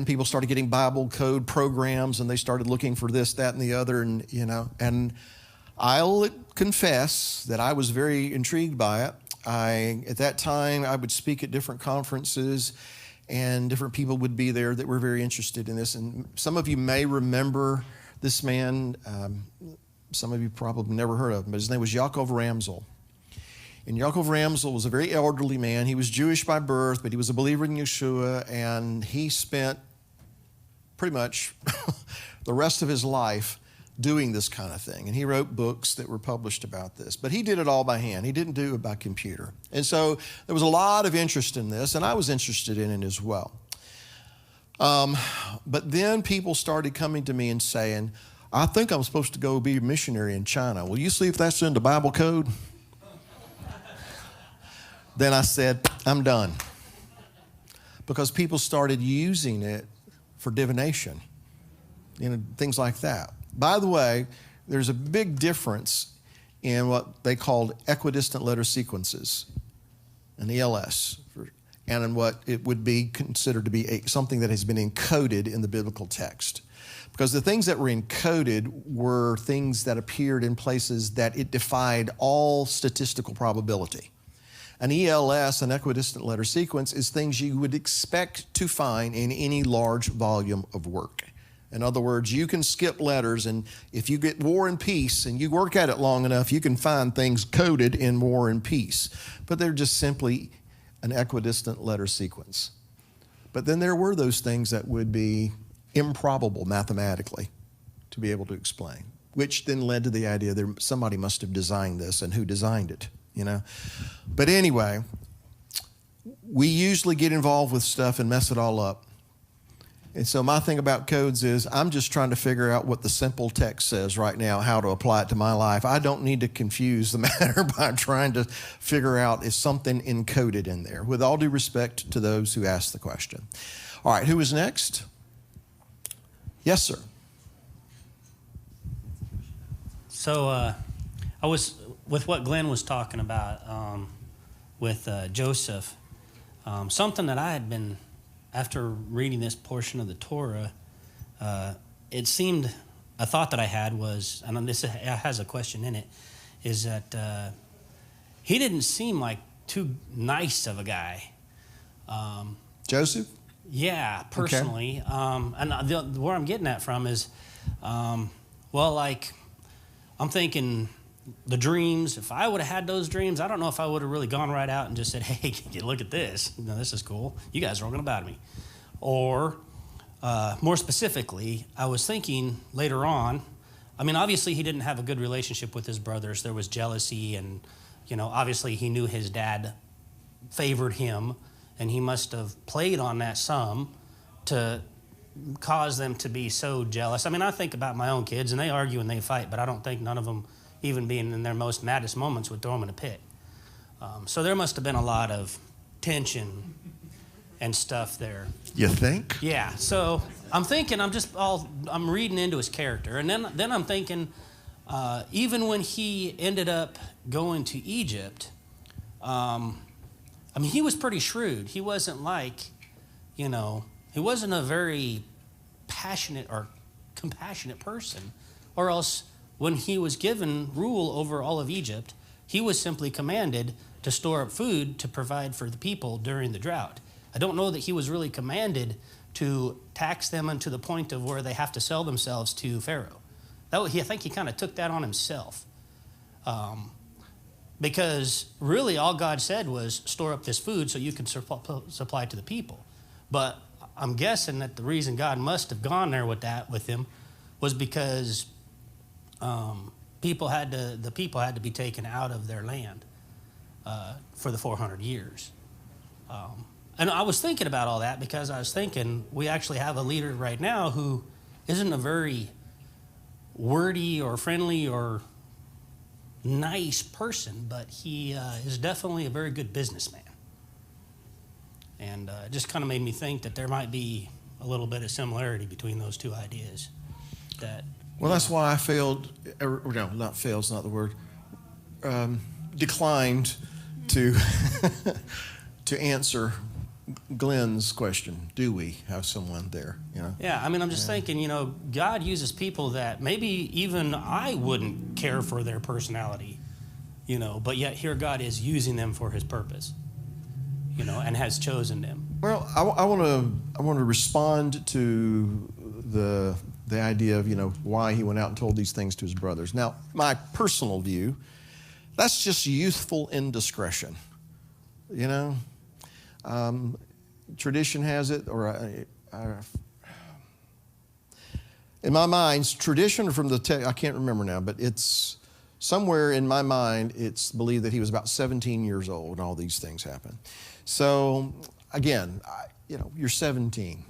people started getting Bible code programs, and they started looking for this, that, and the other, and I'll confess that I was very intrigued by it. At that time, I would speak at different conferences, and different people would be there that were very interested in this. And some of you may remember this man. Some of you probably never heard of him, but his name was Yaakov Ramsel. And Yaakov Ramsel was a very elderly man. He was Jewish by birth, but he was a believer in Yeshua, and he spent pretty much the rest of his life doing this kind of thing. And he wrote books that were published about this. But he did it all by hand. He didn't do it by computer. And so there was a lot of interest in this, and I was interested in it as well. But then people started coming to me and saying, I think I'm supposed to go be a missionary in China. Will you see if that's in the Bible code? Then I said, I'm done. Because people started using it for divination, things like that. By the way, there's a big difference in what they called equidistant letter sequences, an ELS, and in what it would be considered to be something that has been encoded in the biblical text. Because the things that were encoded were things that appeared in places that it defied all statistical probability. An ELS, an equidistant letter sequence, is things you would expect to find in any large volume of work. In other words, you can skip letters, and if you get War and Peace and you work at it long enough, you can find things coded in War and Peace. But they're just simply an equidistant letter sequence. But then there were those things that would be improbable mathematically to be able to explain, which then led to the idea that somebody must have designed this, and who designed it, But anyway, we usually get involved with stuff and mess it all up. And so my thing about codes is I'm just trying to figure out what the simple text says right now, how to apply it to my life. I don't need to confuse the matter by trying to figure out is something encoded in there, with all due respect to those who asked the question. All right, who is next? Yes, sir. So I was, with what Glenn was talking about with Joseph, something that I had been, after reading this portion of the Torah, it seemed, a thought that I had was, and this has a question in it, is that he didn't seem like too nice of a guy. Joseph? Yeah, personally. Okay. And where I'm getting at from is, I'm thinking the dreams, if I would have had those dreams, I don't know if I would have really gone right out and just said, hey, look at this. This is cool. You guys are all going to bow to me. Or more specifically, I was thinking later on, obviously he didn't have a good relationship with his brothers. There was jealousy, and, obviously he knew his dad favored him, and he must have played on that some to cause them to be so jealous. I think about my own kids, and they argue and they fight, but I don't think none of them, even being in their most maddest moments, would throw them in a pit. So there must have been a lot of tension and stuff there. You think? Yeah. So I'm thinking, I'm reading into his character, and then I'm thinking, even when he ended up going to Egypt, he was pretty shrewd. He wasn't like, he wasn't a very passionate or compassionate person, or else when he was given rule over all of Egypt, he was simply commanded to store up food to provide for the people during the drought. I don't know that he was really commanded to tax them unto the point of where they have to sell themselves to Pharaoh. I think he kind of took that on himself. Because really all God said was store up this food so you can supply to the people. But I'm guessing that the reason God must have gone there with him was because the people had to be taken out of their land for the 400 years. And I was thinking about all that because I was thinking we actually have a leader right now who isn't a very wordy or friendly or nice person, but he is definitely a very good businessman. And it just kind of made me think that there might be a little bit of similarity between those two ideas. That's why I failed, no, not failed is not the word, declined to to answer Glenn's question. Do we have someone there? Yeah, I'm just thinking, God uses people that maybe even I wouldn't care for their personality, but yet here God is using them for his purpose, and has chosen them. Well, I want to respond to the idea of, why he went out and told these things to his brothers. Now, my personal view, that's just youthful indiscretion, Tradition has it, or In my mind, tradition from the text, I can't remember now, but it's somewhere in my mind, it's believed that he was about 17 years old when all these things happened. So again, you're 17.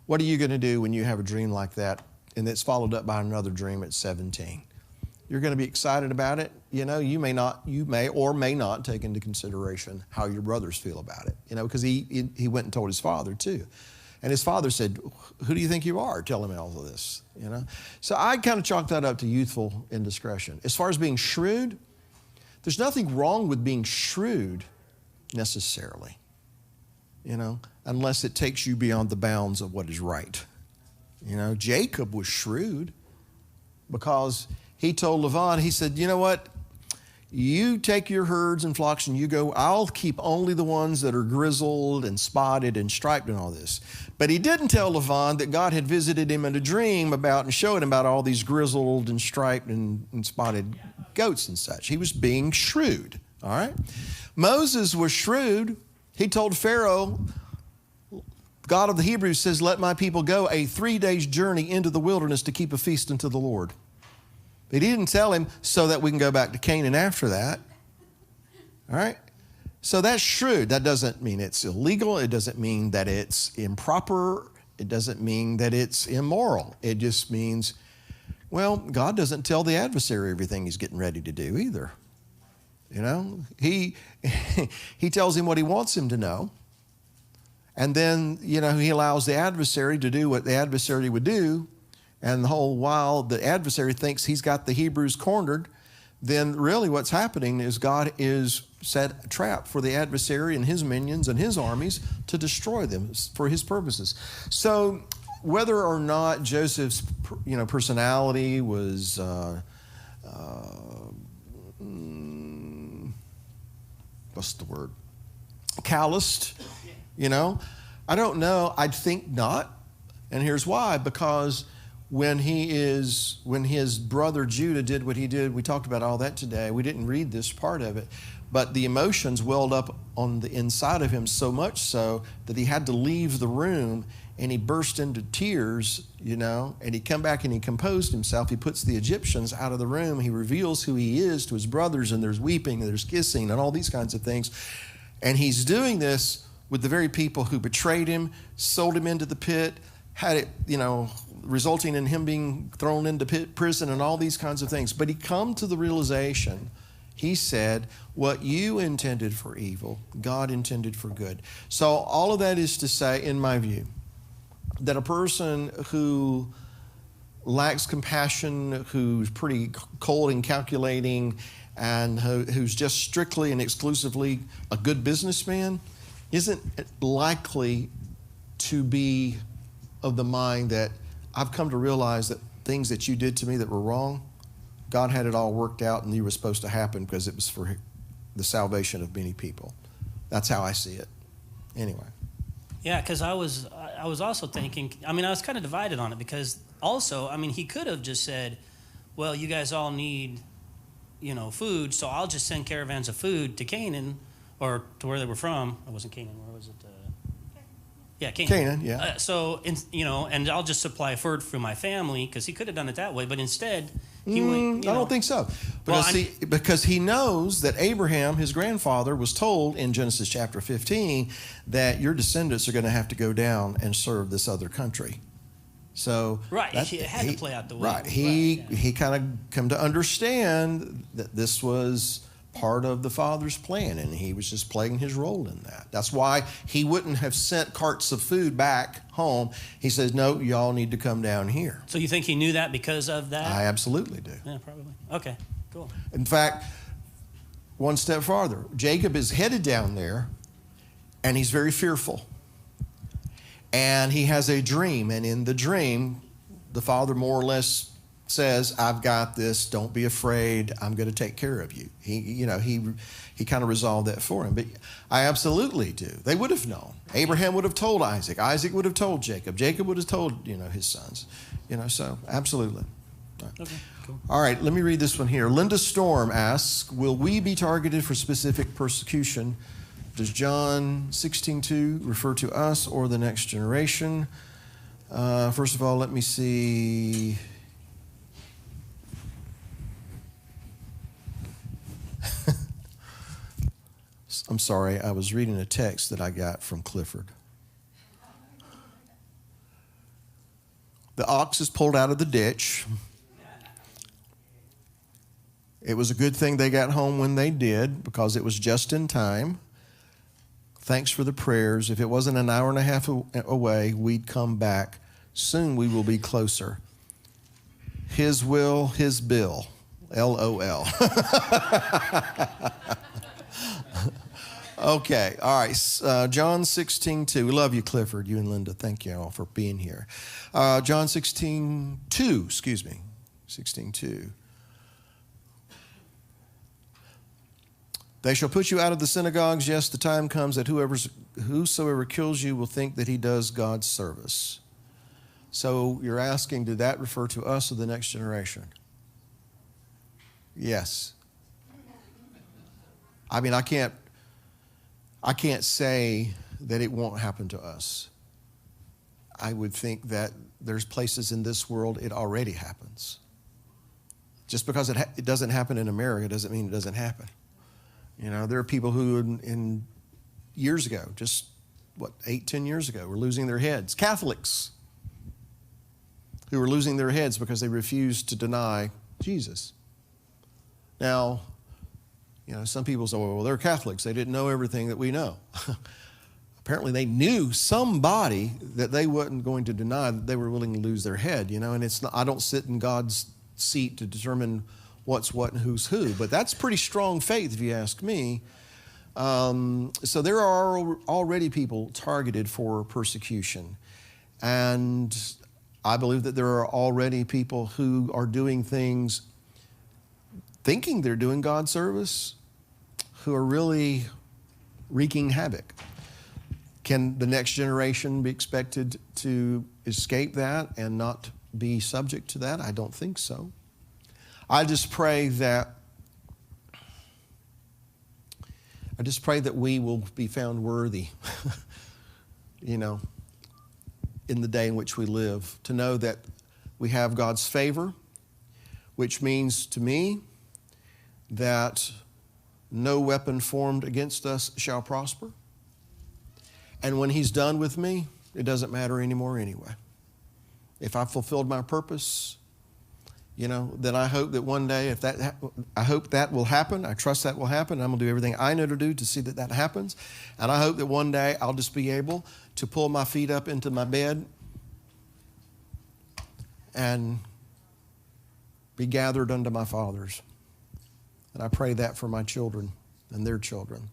What are you going to do when you have a dream like that and it's followed up by another dream at 17? You're going to be excited about it. You may or may not take into consideration how your brothers feel about it, because he went and told his father too. And his father said, who do you think you are telling me all of this, So I kind of chalk that up to youthful indiscretion. As far as being shrewd, there's nothing wrong with being shrewd necessarily, unless it takes you beyond the bounds of what is right. Jacob was shrewd because he told Laban, he said, you know what? You take your herds and flocks and you go, I'll keep only the ones that are grizzled and spotted and striped and all this. But he didn't tell Laban that God had visited him in a dream and showed him about all these grizzled and striped and spotted goats and such. He was being shrewd, all right? Moses was shrewd. He told Pharaoh, God of the Hebrews says, let my people go a 3 days journey into the wilderness to keep a feast unto the Lord. But he didn't tell him so that we can go back to Canaan after that. All right? So that's shrewd. That doesn't mean it's illegal. It doesn't mean that it's improper. It doesn't mean that it's immoral. It just means, well, God doesn't tell the adversary everything he's getting ready to do either. He tells him what he wants him to know. And then, he allows the adversary to do what the adversary would do. And the whole while the adversary thinks he's got the Hebrews cornered, then really what's happening is God is set a trap for the adversary and his minions and his armies to destroy them for his purposes. So whether or not Joseph's, personality was, what's the word? Calloused, I don't know. I think not. And here's why. Because when his brother Judah did what he did, we talked about all that today. We didn't read this part of it, but the emotions welled up on the inside of him so much so that he had to leave the room, and he burst into tears, and he come back and he composed himself. He puts the Egyptians out of the room. He reveals who he is to his brothers, and there's weeping and there's kissing and all these kinds of things. And he's doing this with the very people who betrayed him, sold him into the pit, had it, resulting in him being thrown into prison and all these kinds of things. But he come to the realization, he said, what you intended for evil, God intended for good. So all of that is to say, in my view, that a person who lacks compassion, who's pretty cold and calculating, and who's just strictly and exclusively a good businessman isn't likely to be of the mind that I've come to realize that things that you did to me that were wrong, God had it all worked out and you were supposed to happen because it was for the salvation of many people. That's how I see it. Anyway. Yeah, because I was also thinking, I was kind of divided on it because also, he could have just said, well, you guys all need, food, so I'll just send caravans of food to Canaan or to where they were from. It wasn't Canaan, where was it? Yeah, Canaan. Yeah. And I'll just supply food for my family because he could have done it that way, but instead he went. I don't think so, because he knows that Abraham, his grandfather, was told in Genesis chapter 15 that your descendants are going to have to go down and serve this other country. So right, it had to play out the way. Right, he kind of come to understand that this was part of the Father's plan, and he was just playing his role in that. That's why he wouldn't have sent carts of food back home. He says, no, y'all need to come down here. So you think he knew that because of that? I absolutely do. Yeah, probably. Okay, cool. In fact, one step farther, Jacob is headed down there, and he's very fearful. And he has a dream, and in the dream, the father more or less says, I've got this, don't be afraid, I'm going to take care of you. He kind of resolved that for him. But I absolutely do. They would have known. Abraham would have told Isaac. Isaac would have told Jacob. Jacob would have told, his sons. So absolutely. Okay, cool. All right, let me read this one here. Linda Storm asks, will we be targeted for specific persecution? Does John 16:2 refer to us or the next generation? First of all, let me see. I'm sorry, I was reading a text that I got from Clifford. The ox is pulled out of the ditch. It was a good thing they got home when they did, because it was just in time. Thanks for the prayers. If it wasn't an hour and a half away, we'd come back. Soon we will be closer. His will, his bill. LOL. Okay, all right. John 16:2. We love you, Clifford, you and Linda. Thank you all for being here. John 16:2, 16:2. They shall put you out of the synagogues. Yes, the time comes that whosoever kills you will think that he does God's service. So you're asking, did that refer to us or the next generation? Yes. I mean, I can't say that it won't happen to us. I would think that there's places in this world it already happens. Just because it doesn't happen in America doesn't mean it doesn't happen. You know, there are people who in years ago, just 8-10 years ago, were losing their heads. Catholics who were losing their heads because they refused to deny Jesus. Now, you know, some people say, well, they're Catholics. They didn't know everything that we know. Apparently they knew somebody that they weren't going to deny, that they were willing to lose their head, you know, and it's not, I don't sit in God's seat to determine what's what and who's who, but that's pretty strong faith if you ask me. So there are already people targeted for persecution. And I believe that there are already people who are doing things thinking they're doing God's service, who are really wreaking havoc. Can the next generation be expected to escape that and not be subject to that? I don't think so. I just pray that we will be found worthy, you know, in the day in which we live, to know that we have God's favor, which means to me that no weapon formed against us shall prosper. And when he's done with me, it doesn't matter anymore anyway. If I've fulfilled my purpose, you know, then I hope that one day, I hope that will happen. I trust that will happen. I'm going to do everything I know to do to see that that happens. And I hope that one day I'll just be able to pull my feet up into my bed and be gathered unto my fathers. And I pray that for my children and their children.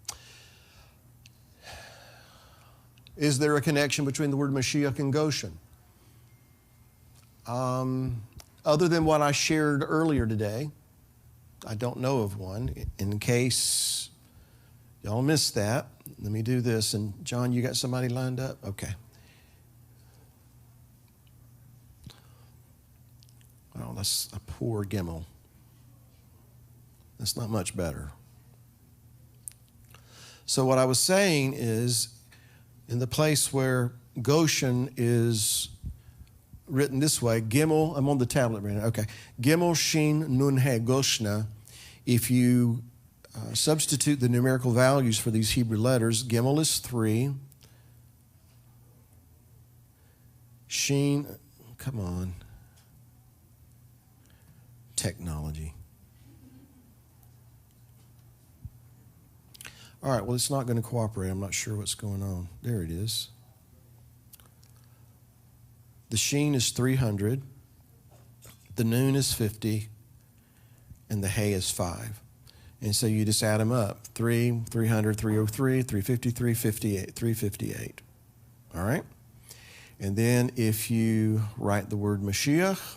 Is there a connection between the word Mashiach and Goshen? Other than what I shared earlier today, I don't know of one. In case y'all missed that, let me do this. And John, you got somebody lined up? Okay. Well, that's a poor Gimel. That's not much better. So what I was saying is, in the place where Goshen is written this way, Gimel, I'm on the tablet right now, okay. Gimel, Shin, Nun, He, Goshna. If you substitute the numerical values for these Hebrew letters, Gimel is 3. Shin, come on. Technology. All right, well, it's not going to cooperate. I'm not sure what's going on. There it is. The Sheen is 300, the Noon is 50, and the Hay is 5. And so you just add them up. 300, 303, 350, 358, 358. All right? And then if you write the word Mashiach,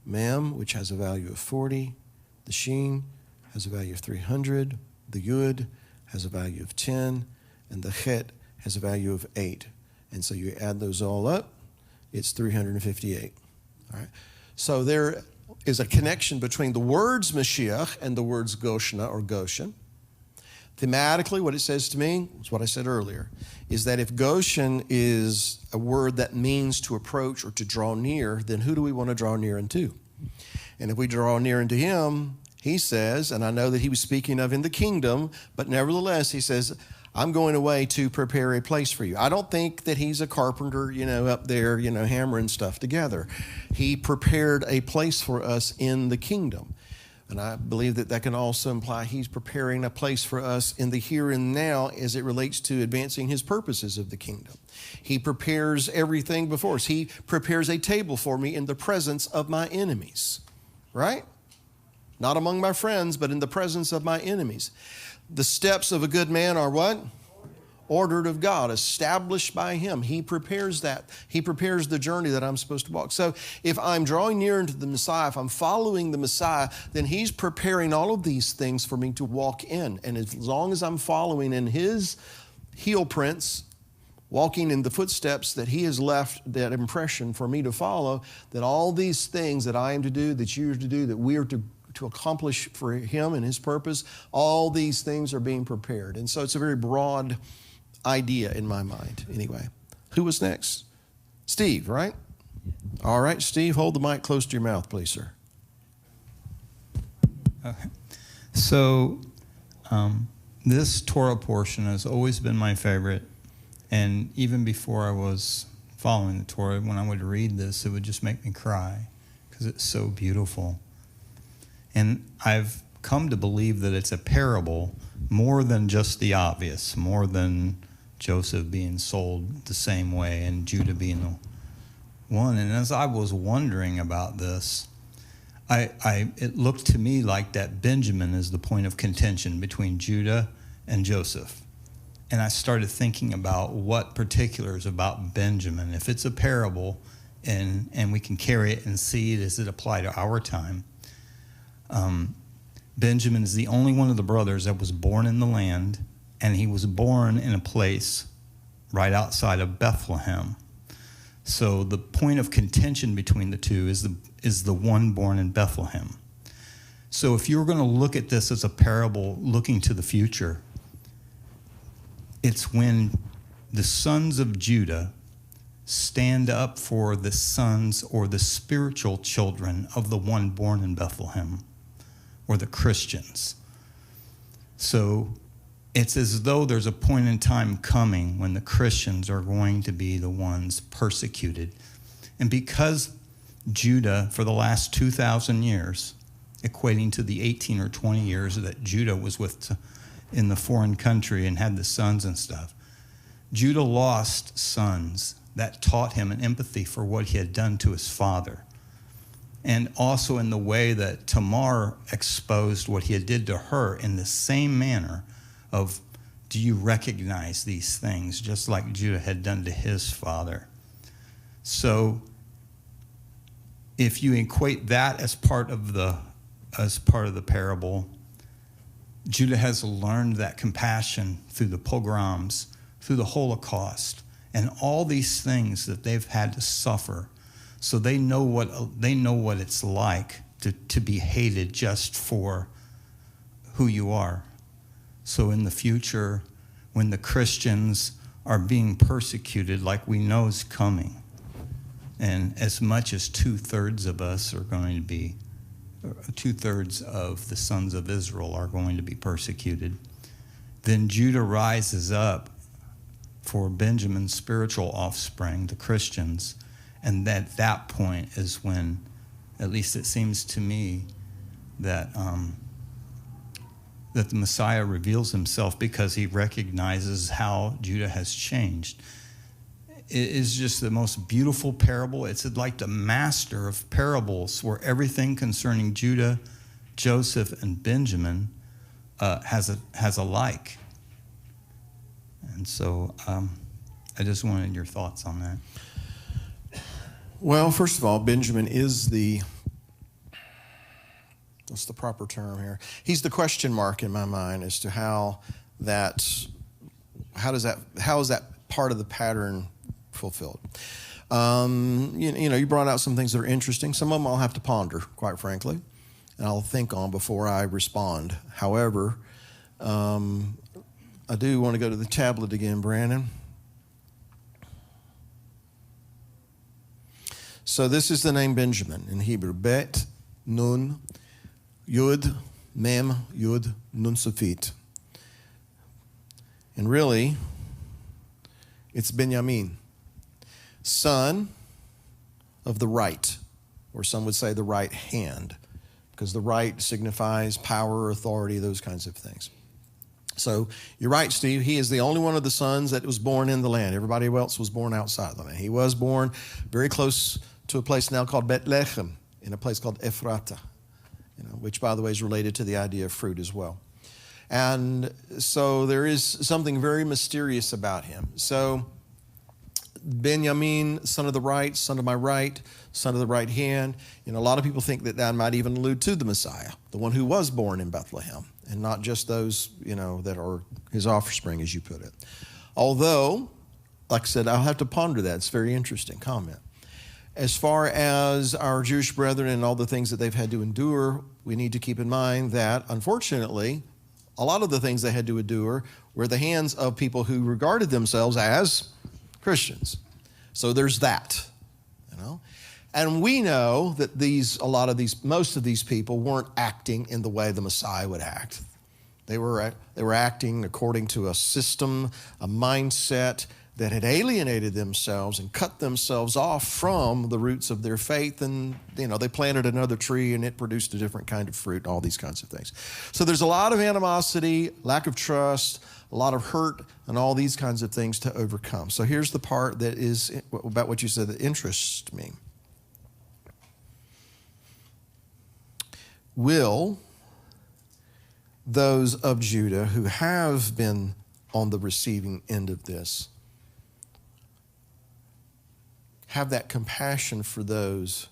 Mem, which has a value of 40, the Sheen has a value of 300, the Yud has a value of 10, and the Chet has a value of 8. And so you add those all up, it's 358. All right? So there is a connection between the words Mashiach and the words Goshna or Goshen. Thematically, what it says to me is what I said earlier, is that if Goshen is a word that means to approach or to draw near, then who do we want to draw near into? And if we draw near into him, he says, and I know that he was speaking of in the kingdom, but nevertheless, he says, I'm going away to prepare a place for you. I don't think that he's a carpenter, up there, hammering stuff together. He prepared a place for us in the kingdom. And I believe that that can also imply he's preparing a place for us in the here and now as it relates to advancing his purposes of the kingdom. He prepares everything before us. He prepares a table for me in the presence of my enemies, right? Not among my friends, but in the presence of my enemies. The steps of a good man are what? Ordered of God, established by him. He prepares that. He prepares the journey that I'm supposed to walk. So if I'm drawing near into the Messiah, if I'm following the Messiah, then he's preparing all of these things for me to walk in. And as long as I'm following in his heel prints, walking in the footsteps that he has left, that impression for me to follow, that all these things that I am to do, that you are to do, that we are to accomplish for him and his purpose, all these things are being prepared. And so it's a very broad idea in my mind. Anyway, who was next? Steve, right? All right, Steve, hold the mic close to your mouth, please, sir. Okay. So this Torah portion has always been my favorite. And even before I was following the Torah, when I would read this, it would just make me cry because it's so beautiful. And I've come to believe that it's a parable more than just the obvious, more than Joseph being sold the same way and Judah being the one. And as I was wondering about this, it looked to me like that Benjamin is the point of contention between Judah and Joseph. And I started thinking about what particulars about Benjamin, if it's a parable and we can carry it and see it as it apply to our time. Benjamin is the only one of the brothers that was born in the land, and he was born in a place right outside of Bethlehem. So the point of contention between the two is the one born in Bethlehem. So if you're going to look at this as a parable looking to the future, it's when the sons of Judah stand up for the sons or the spiritual children of the one born in Bethlehem, or the Christians. So it's as though there's a point in time coming when the Christians are going to be the ones persecuted. And because Judah, for the last 2,000 years, equating to the 18 or 20 years that Judah was in the foreign country and had the sons and stuff, Judah lost sons that taught him an empathy for what he had done to his father. And also in the way that Tamar exposed what he had did to her in the same manner of, do you recognize these things, just like Judah had done to his father? So if you equate that as part of the parable, Judah has learned that compassion through the pogroms, through the Holocaust, and all these things that they've had to suffer. So they know what it's like to be hated just for who you are. So in the future, when the Christians are being persecuted like we know is coming, and as much as 2/3 of us are going to be, 2/3 of the sons of Israel are going to be persecuted, then Judah rises up for Benjamin's spiritual offspring, the Christians. And at that point is when, at least it seems to me, that the Messiah reveals himself because he recognizes how Judah has changed. It is just the most beautiful parable. It's like the master of parables where everything concerning Judah, Joseph, and Benjamin has a like. And so I just wanted your thoughts on that. Well, first of all, Benjamin is what's the proper term here? He's the question mark in my mind as to how is that part of the pattern fulfilled? You brought out some things that are interesting. Some of them I'll have to ponder, quite frankly, and I'll think on before I respond. However, I do want to go to the tablet again, Brandon. So this is the name Benjamin in Hebrew. Bet, Nun, Yud, Mem, Yud, Nun Sufit. And really, it's Benjamin, son of the right, or some would say the right hand, because the right signifies power, authority, those kinds of things. So you're right, Steve. He is the only one of the sons that was born in the land. Everybody else was born outside the land. He was born very close to a place now called Bethlehem, in a place called Ephrata, which, by the way, is related to the idea of fruit as well. And so there is something very mysterious about him. So Benjamin, son of the right, son of my right, son of the right hand. A lot of people think that might even allude to the Messiah, the one who was born in Bethlehem, and not just those, that are his offspring, as you put it. Although, like I said, I'll have to ponder that. It's a very interesting comment. As far as our Jewish brethren and all the things that they've had to endure, we need to keep in mind that, unfortunately, a lot of the things they had to endure were the hands of people who regarded themselves as Christians. So there's that, And we know that most of these people weren't acting in the way the Messiah would act. They were acting according to a system, a mindset that had alienated themselves and cut themselves off from the roots of their faith. And, they planted another tree and it produced a different kind of fruit, all these kinds of things. So there's a lot of animosity, lack of trust, a lot of hurt, and all these kinds of things to overcome. So here's the part that is about what you said that interests me. Will those of Judah who have been on the receiving end of this have that compassion for those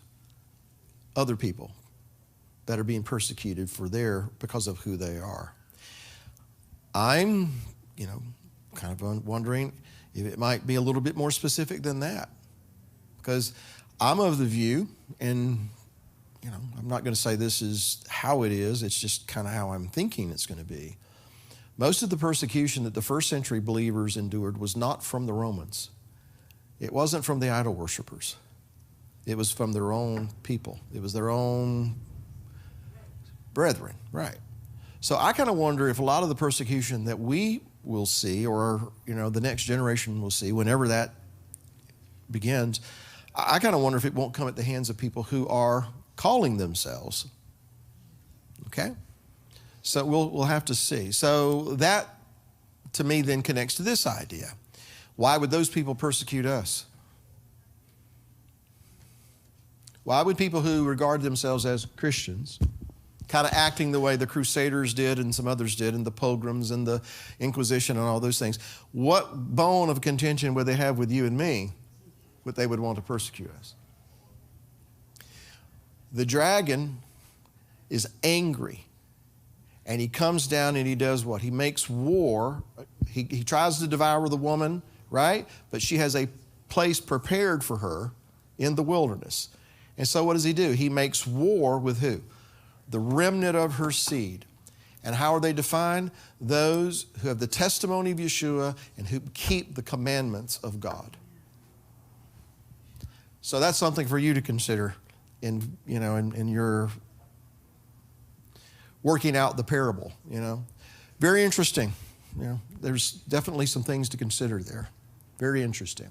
other people that are being persecuted because of who they are? I'm, kind of wondering if it might be a little bit more specific than that, because I'm of the view, and I'm not going to say this is how it is, it's just kind of how I'm thinking it's going to be. Most of the persecution that the first century believers endured was not from the Romans. It wasn't from the idol worshipers. It was from their own people. It was their own brethren, right? So I kind of wonder if a lot of the persecution that we will see, or the next generation will see, whenever that begins, I kind of wonder if it won't come at the hands of people who are calling themselves. Okay? So we'll have to see. So that, to me, then connects to this idea. Why would those people persecute us? Why would people who regard themselves as Christians, kind of acting the way the Crusaders did and some others did, and the Pilgrims and the Inquisition and all those things, what bone of contention would they have with you and me that they would want to persecute us? The dragon is angry, and he comes down and he does what? He makes war. He tries to devour the woman, right? But she has a place prepared for her in the wilderness. And so what does he do? He makes war with who? The remnant of her seed. And how are they defined? Those who have the testimony of Yeshua and who keep the commandments of God. So that's something for you to consider in your working out the parable, Very interesting. There's definitely some things to consider there. Very interesting.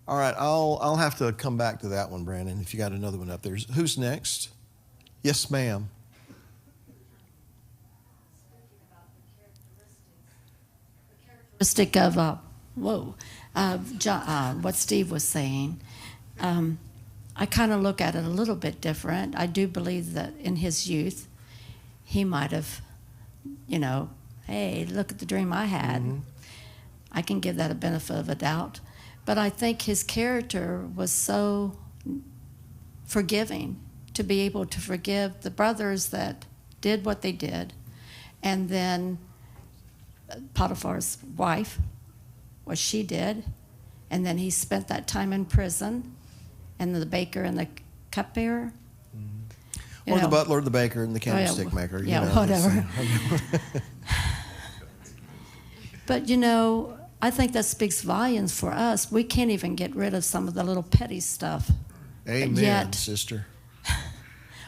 All right, I'll have to come back to that one, Brandon, if you got another one up there. Who's next? Yes, ma'am. Characteristic of what Steve was saying. I kind of look at it a little bit different. I do believe that in his youth, he might have, hey, look at the dream I had. Mm-hmm. I can give that a benefit of a doubt. But I think his character was so forgiving, to be able to forgive the brothers that did what they did. And then Potiphar's wife, what she did. And then he spent that time in prison, and the baker and the cupbearer. You Or the know. butler, the baker, and the candlestick yeah, maker. yeah, you know, whatever. But you know, I think that speaks volumes for us. We can't even get rid of some of the little petty stuff. Amen, Yet- sister.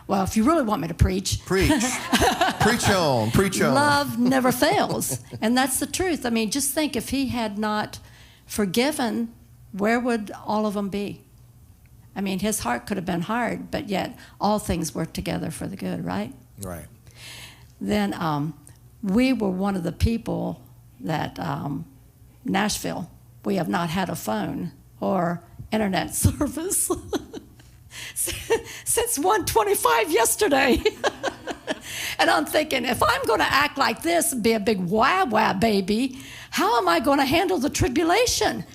Well, if you really want me to preach, Preach. Preach on. Preach on. love never fails. And that's the truth. I mean, just think if he had not forgiven, where would all of them be? I mean, his heart could have been hard, but yet all things work together for the good, right? Right. Then we were one of the people that Nashville, we have not had a phone or internet service since 1:25 yesterday. And I'm thinking, if I'm going to act like this and be a big wah-wah baby, how am I going to handle the tribulation?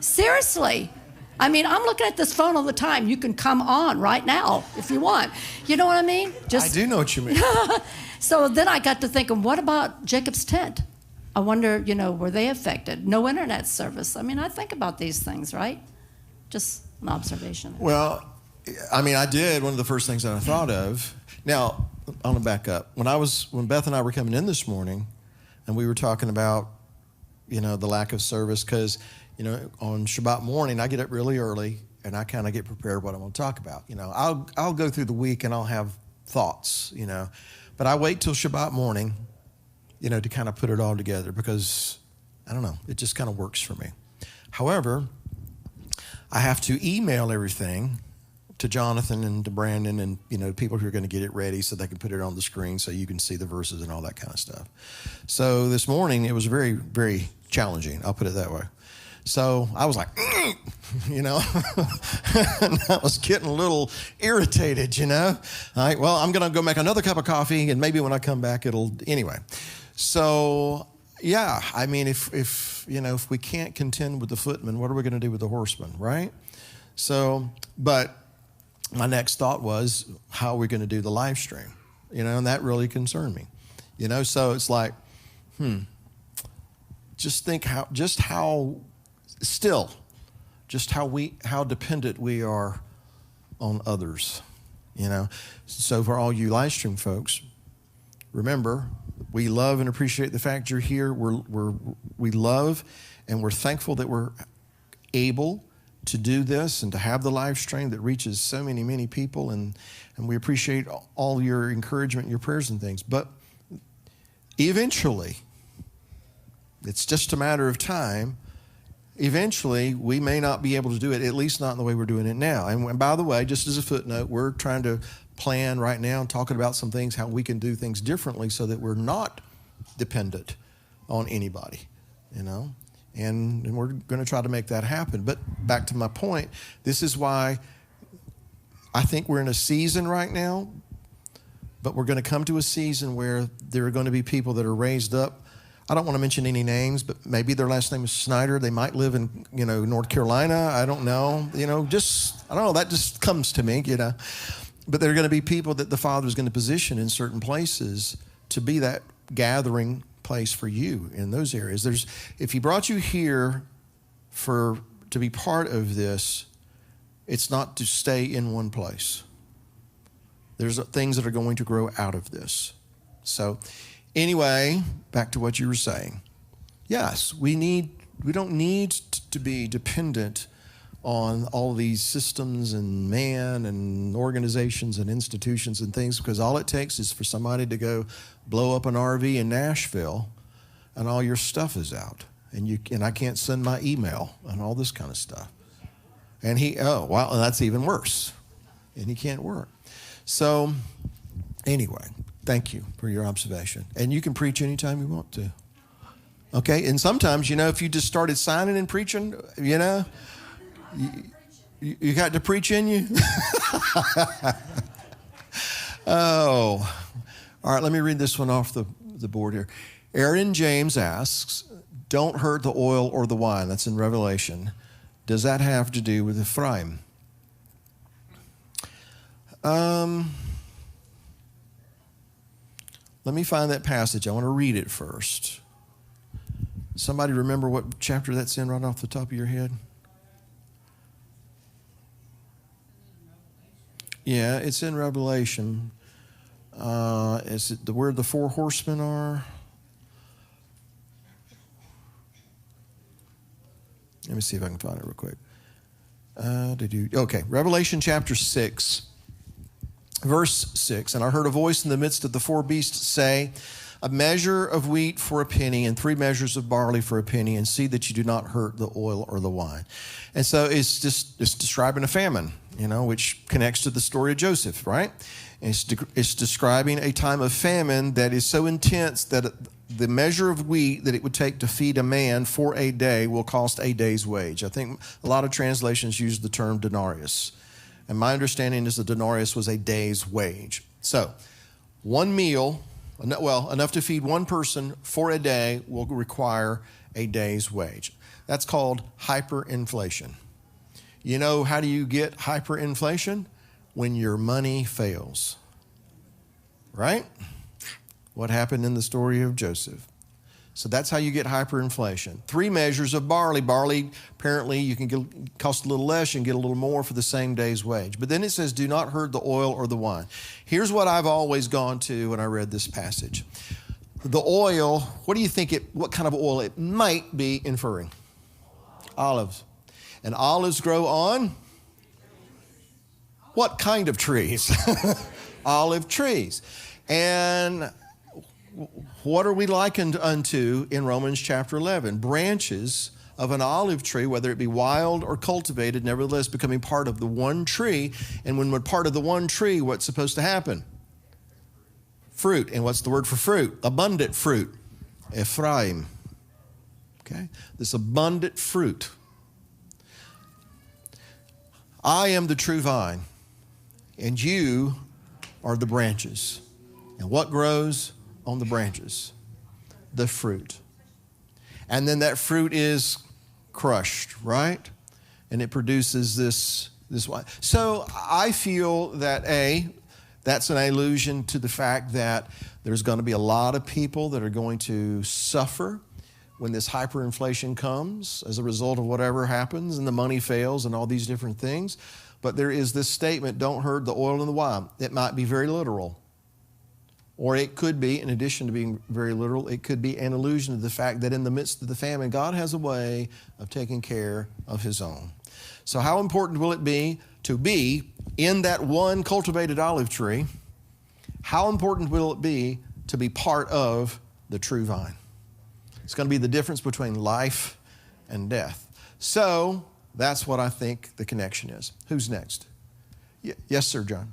Seriously. I mean, I'm looking at this phone all the time. You can come on right now if you want. You know what I mean? I do know what you mean. So then I got to thinking, what about Jacob's tent? I wonder, you know, were they affected? No internet service. I mean, I think about these things, right? Just an observation. Well, I mean, I did. One of the first things that I thought of. Now, I want to back up. When Beth and I were coming in this morning, and we were talking about, you know, the lack of service, because, you know, on Shabbat morning, I get up really early, and I kind of get prepared what I'm going to talk about. You know, I'll go through the week, and I'll have thoughts, you know. But I wait till Shabbat morning, you know, to kind of put it all together, because, I don't know, it just kind of works for me. However, I have to email everything to Jonathan and to Brandon and, you know, people who are going to get it ready so they can put it on the screen so you can see the verses and all that kind of stuff. So this morning, it was very, very challenging. I'll put it that way. So I was like, you know, and I was getting a little irritated, you know. All right, well, I'm going to go make another cup of coffee, and maybe when I come back, anyway. So, yeah, I mean, if you know, if we can't contend with the footmen, what are we going to do with the horsemen, right? So, but my next thought was, how are we going to do the live stream? You know, and that really concerned me. You know, so it's like, just think how dependent we are on others, you know. So for all you live stream folks, remember, we love and appreciate the fact you're here. We love and we're thankful that we're able to do this and to have the live stream that reaches so many, many people, and we appreciate all your encouragement, your prayers and things. But eventually, it's just a matter of time. Eventually, we may not be able to do it, at least not in the way we're doing it now. And by the way, just as a footnote, we're trying to plan right now and talking about some things, how we can do things differently so that we're not dependent on anybody, you know. And we're going to try to make that happen. But back to my point, this is why I think we're in a season right now, but we're going to come to a season where there are going to be people that are raised up. I don't want to mention any names, but maybe their last name is Snyder. They might live in, you know, North Carolina. I don't know. You know, I don't know. That just comes to me, you know. But there are going to be people that the Father is going to position in certain places to be that gathering place for you in those areas. If He brought you here to be part of this, it's not to stay in one place. There's things that are going to grow out of this. So anyway, back to what you were saying. Yes, we don't need to be dependent on all these systems and man and organizations and institutions and things, because all it takes is for somebody to go blow up an RV in Nashville and all your stuff is out, and I can't send my email and all this kind of stuff. And that's even worse. And he can't work. So anyway, thank you for your observation. And you can preach anytime you want to. Okay? And sometimes, you know, if you just started signing and preaching, you know, you got to preach in you. Oh. All right, let me read this one off the board here. Aaron James asks, don't hurt the oil or the wine. That's in Revelation. Does that have to do with Ephraim? Let me find that passage. I want to read it first. Somebody remember what chapter that's in right off the top of your head? Yeah, it's in Revelation. Is it where the four horsemen are? Let me see if I can find it real quick. Okay, Revelation chapter 6, verse 6. And I heard a voice in the midst of the four beasts say, a measure of wheat for a penny and 3 measures of barley for a penny, and see that you do not hurt the oil or the wine. And so it's describing a famine, which connects to the story of Joseph, right? And it's describing a time of famine that is so intense that the measure of wheat that it would take to feed a man for a day will cost a day's wage. I think a lot of translations use the term denarius. And my understanding is the denarius was a day's wage. So one meal, enough to feed one person for a day will require a day's wage. That's called hyperinflation. How do you get hyperinflation? When your money fails, right? What happened in the story of Joseph. So that's how you get hyperinflation. 3 measures of barley. Barley, apparently, you can cost a little less, you can get a little more for the same day's wage. But then it says, do not hurt the oil or the wine. Here's what I've always gone to when I read this passage. The oil, what kind of oil it might be inferring? Olives. And olives grow on what kind of trees? Olive trees. And what are we likened unto in Romans chapter 11? Branches of an olive tree, whether it be wild or cultivated, nevertheless becoming part of the one tree. And when we're part of the one tree, what's supposed to happen? Fruit. And what's the word for fruit? Abundant fruit. Ephraim. Okay? This abundant fruit. I am the true vine, and you are the branches. And what grows on the branches? The fruit. And then that fruit is crushed, right? And it produces this wine. So I feel that that's an allusion to the fact that there's going to be a lot of people that are going to suffer when this hyperinflation comes as a result of whatever happens and the money fails and all these different things. But there is this statement, don't hurt the oil and the wine. It might be very literal. Or it could be, in addition to being very literal, it could be an allusion to the fact that in the midst of the famine, God has a way of taking care of his own. So how important will it be to be in that one cultivated olive tree? How important will it be to be part of the true vine? It's going to be the difference between life and death. So that's what I think the connection is. Who's next? Yes, sir, John.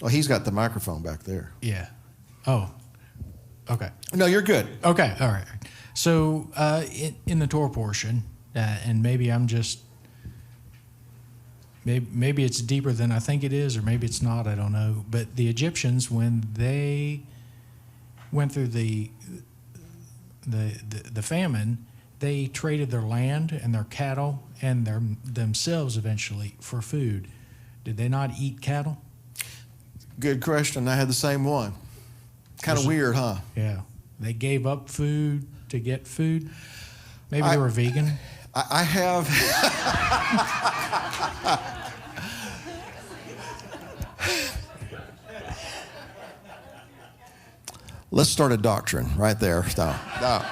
Well, he's got the microphone back there. Yeah. Oh, okay. No, you're good. Okay, all right. So in the Torah portion, and maybe I'm just, maybe it's deeper than I think it is, or maybe it's not, I don't know. But the Egyptians, when they went through the famine, they traded their land and their cattle and themselves eventually for food. Did they not eat cattle? Good question. I had the same one. Kind of weird, huh? Yeah. They gave up food to get food. Maybe they were vegan. I have. Let's start a doctrine right there. No.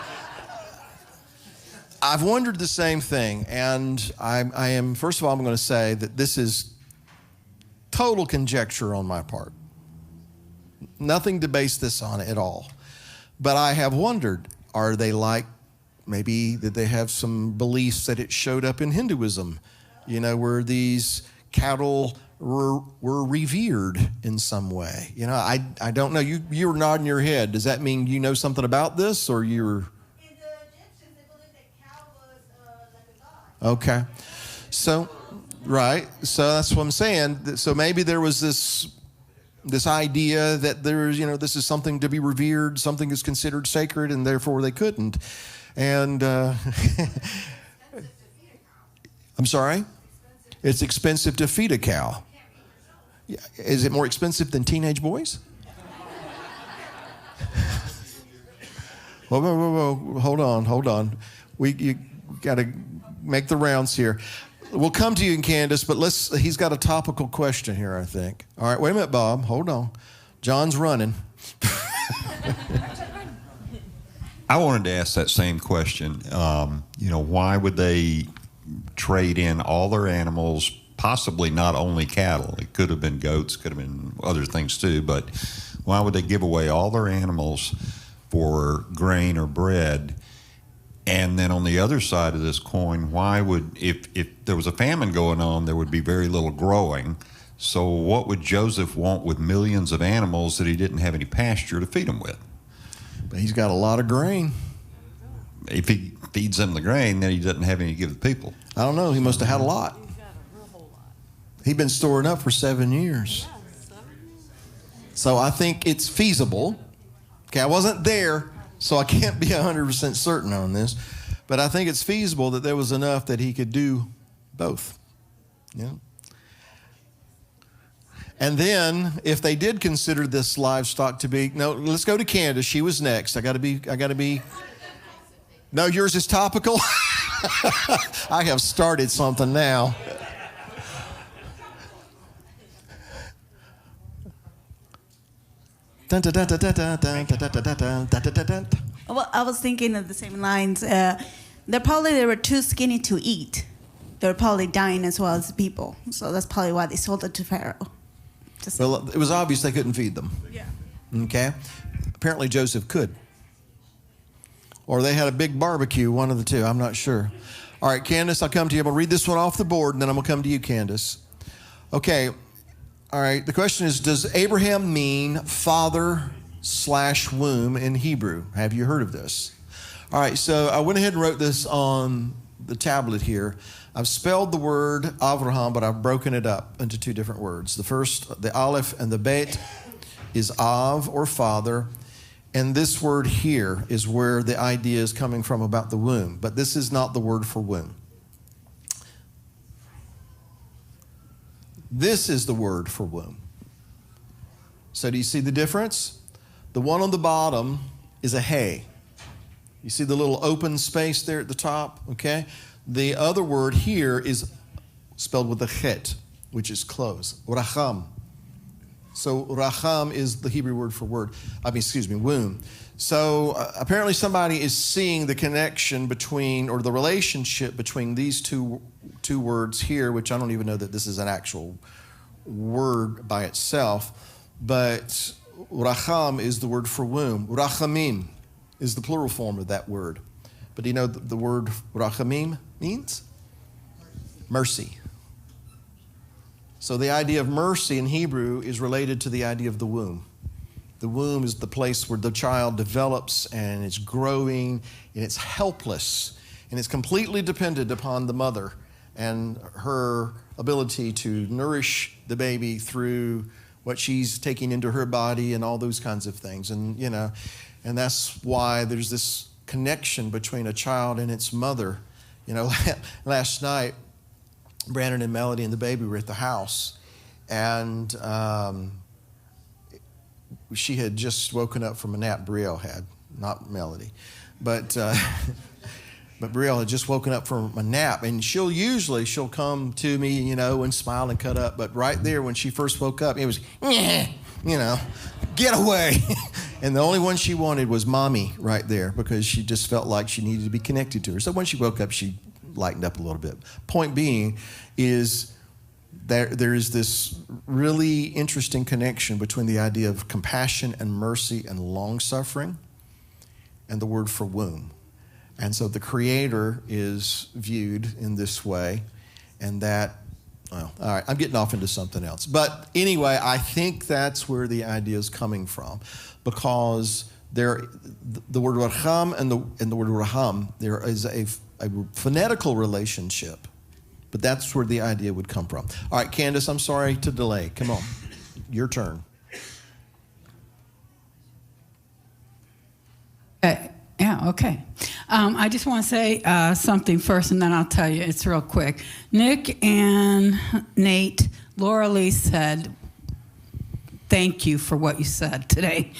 I've wondered the same thing, and I am, first of all, I'm going to say that this is total conjecture on my part. Nothing to base this on at all. But I have wondered, are they like, maybe did they have some beliefs that it showed up in Hinduism, where these cattle were revered in some way? I don't know. You were nodding your head. Does that mean you know something about this, or you're... Okay. So, right. So that's what I'm saying. So maybe there was this idea that there's, this is something to be revered, something is considered sacred, and therefore they couldn't. And I'm sorry? It's expensive to feed a cow. Is it more expensive than teenage boys? Whoa. Hold on. You got to make the rounds here. We'll come to you, Candace, but he's got a topical question here, I think. All right, wait a minute, Bob. Hold on. John's running. I wanted to ask that same question. Why would they trade in all their animals, possibly not only cattle? It could have been goats, could have been other things too, but why would they give away all their animals for grain or bread? And then on the other side of this coin, if there was a famine going on, there would be very little growing. So what would Joseph want with millions of animals that he didn't have any pasture to feed them with? But he's got a lot of grain. If he feeds them the grain, then he doesn't have any to give the people. I don't know. He must have had a lot. He'd been storing up for 7 years. So I think it's feasible. Okay, I wasn't there, so I can't be 100% certain on this. But I think it's feasible that there was enough that he could do both. Yeah. And then, if they did consider this livestock to be, no, let's go to Candace. She was next. I got to be. No, yours is topical. I have started something now. Well, I was thinking of the same lines. They were too skinny to eat. They were probably dying as well as the people. So that's probably why they sold it to Pharaoh. Well, it was obvious they couldn't feed them. Yeah. Okay? Apparently Joseph could. Or they had a big barbecue, one of the two. I'm not sure. All right, Candace, I'll come to you. I'm going to read this one off the board, and then I'm going to come to you, Candace. Okay. All right. The question is, does Abraham mean father/womb in Hebrew? Have you heard of this? All right. So I went ahead and wrote this on the tablet here. I've spelled the word Avraham, but I've broken it up into two different words. The first, the Aleph and the Bet, is Av, or father. And this word here is where the idea is coming from about the womb. But this is not the word for womb. This is the word for womb. So do you see the difference? The one on the bottom is a hay. You see the little open space there at the top, okay? The other word here is spelled with a chet, which is close, racham. So racham is the Hebrew word for womb. So apparently somebody is seeing the connection between, or the relationship between these two words here, which I don't even know that this is an actual word by itself, but racham is the word for womb. Rachamim is the plural form of that word. But do you know the word rachamim means? Mercy. So the idea of mercy in Hebrew is related to the idea of the womb. The womb is the place where the child develops and it's growing and it's helpless and it's completely dependent upon the mother and her ability to nourish the baby through what she's taking into her body and all those kinds of things. And, and that's why there's this connection between a child and its mother. Last night, Brandon and Melody and the baby were at the house, and she had just woken up from a nap. Brielle had, not Melody, but Brielle had just woken up from a nap, and she'll come to me, and smile and cut up. But right there, when she first woke up, it was, get away. And the only one she wanted was mommy right there, because she just felt like she needed to be connected to her. So when she woke up, she lightened up a little bit. Point being is there is this really interesting connection between the idea of compassion and mercy and long-suffering and the word for womb. And so the Creator is viewed in this way, and that, well, all right, I'm getting off into something else. But anyway, I think that's where the idea is coming from, because the word racham and the word raham, there is a phonetical relationship, but that's where the idea would come from. All right, Candace, I'm sorry to delay. Come on, your turn. Okay. I just want to say something first, and then I'll tell you. It's real quick. Nick and Nate, Laura Lee said, thank you for what you said today.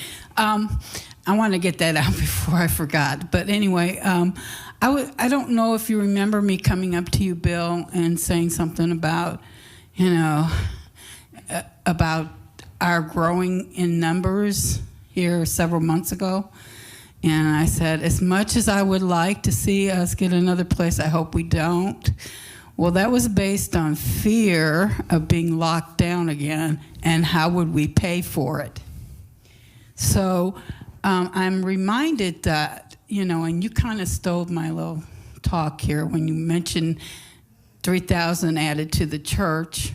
I want to get that out before I forgot. But anyway, I don't know if you remember me coming up to you, Bill, and saying something about, about our growing in numbers here several months ago. And I said, as much as I would like to see us get another place, I hope we don't. Well, that was based on fear of being locked down again, and how would we pay for it? So I'm reminded that, and you kind of stole my little talk here when you mentioned 3,000 added to the church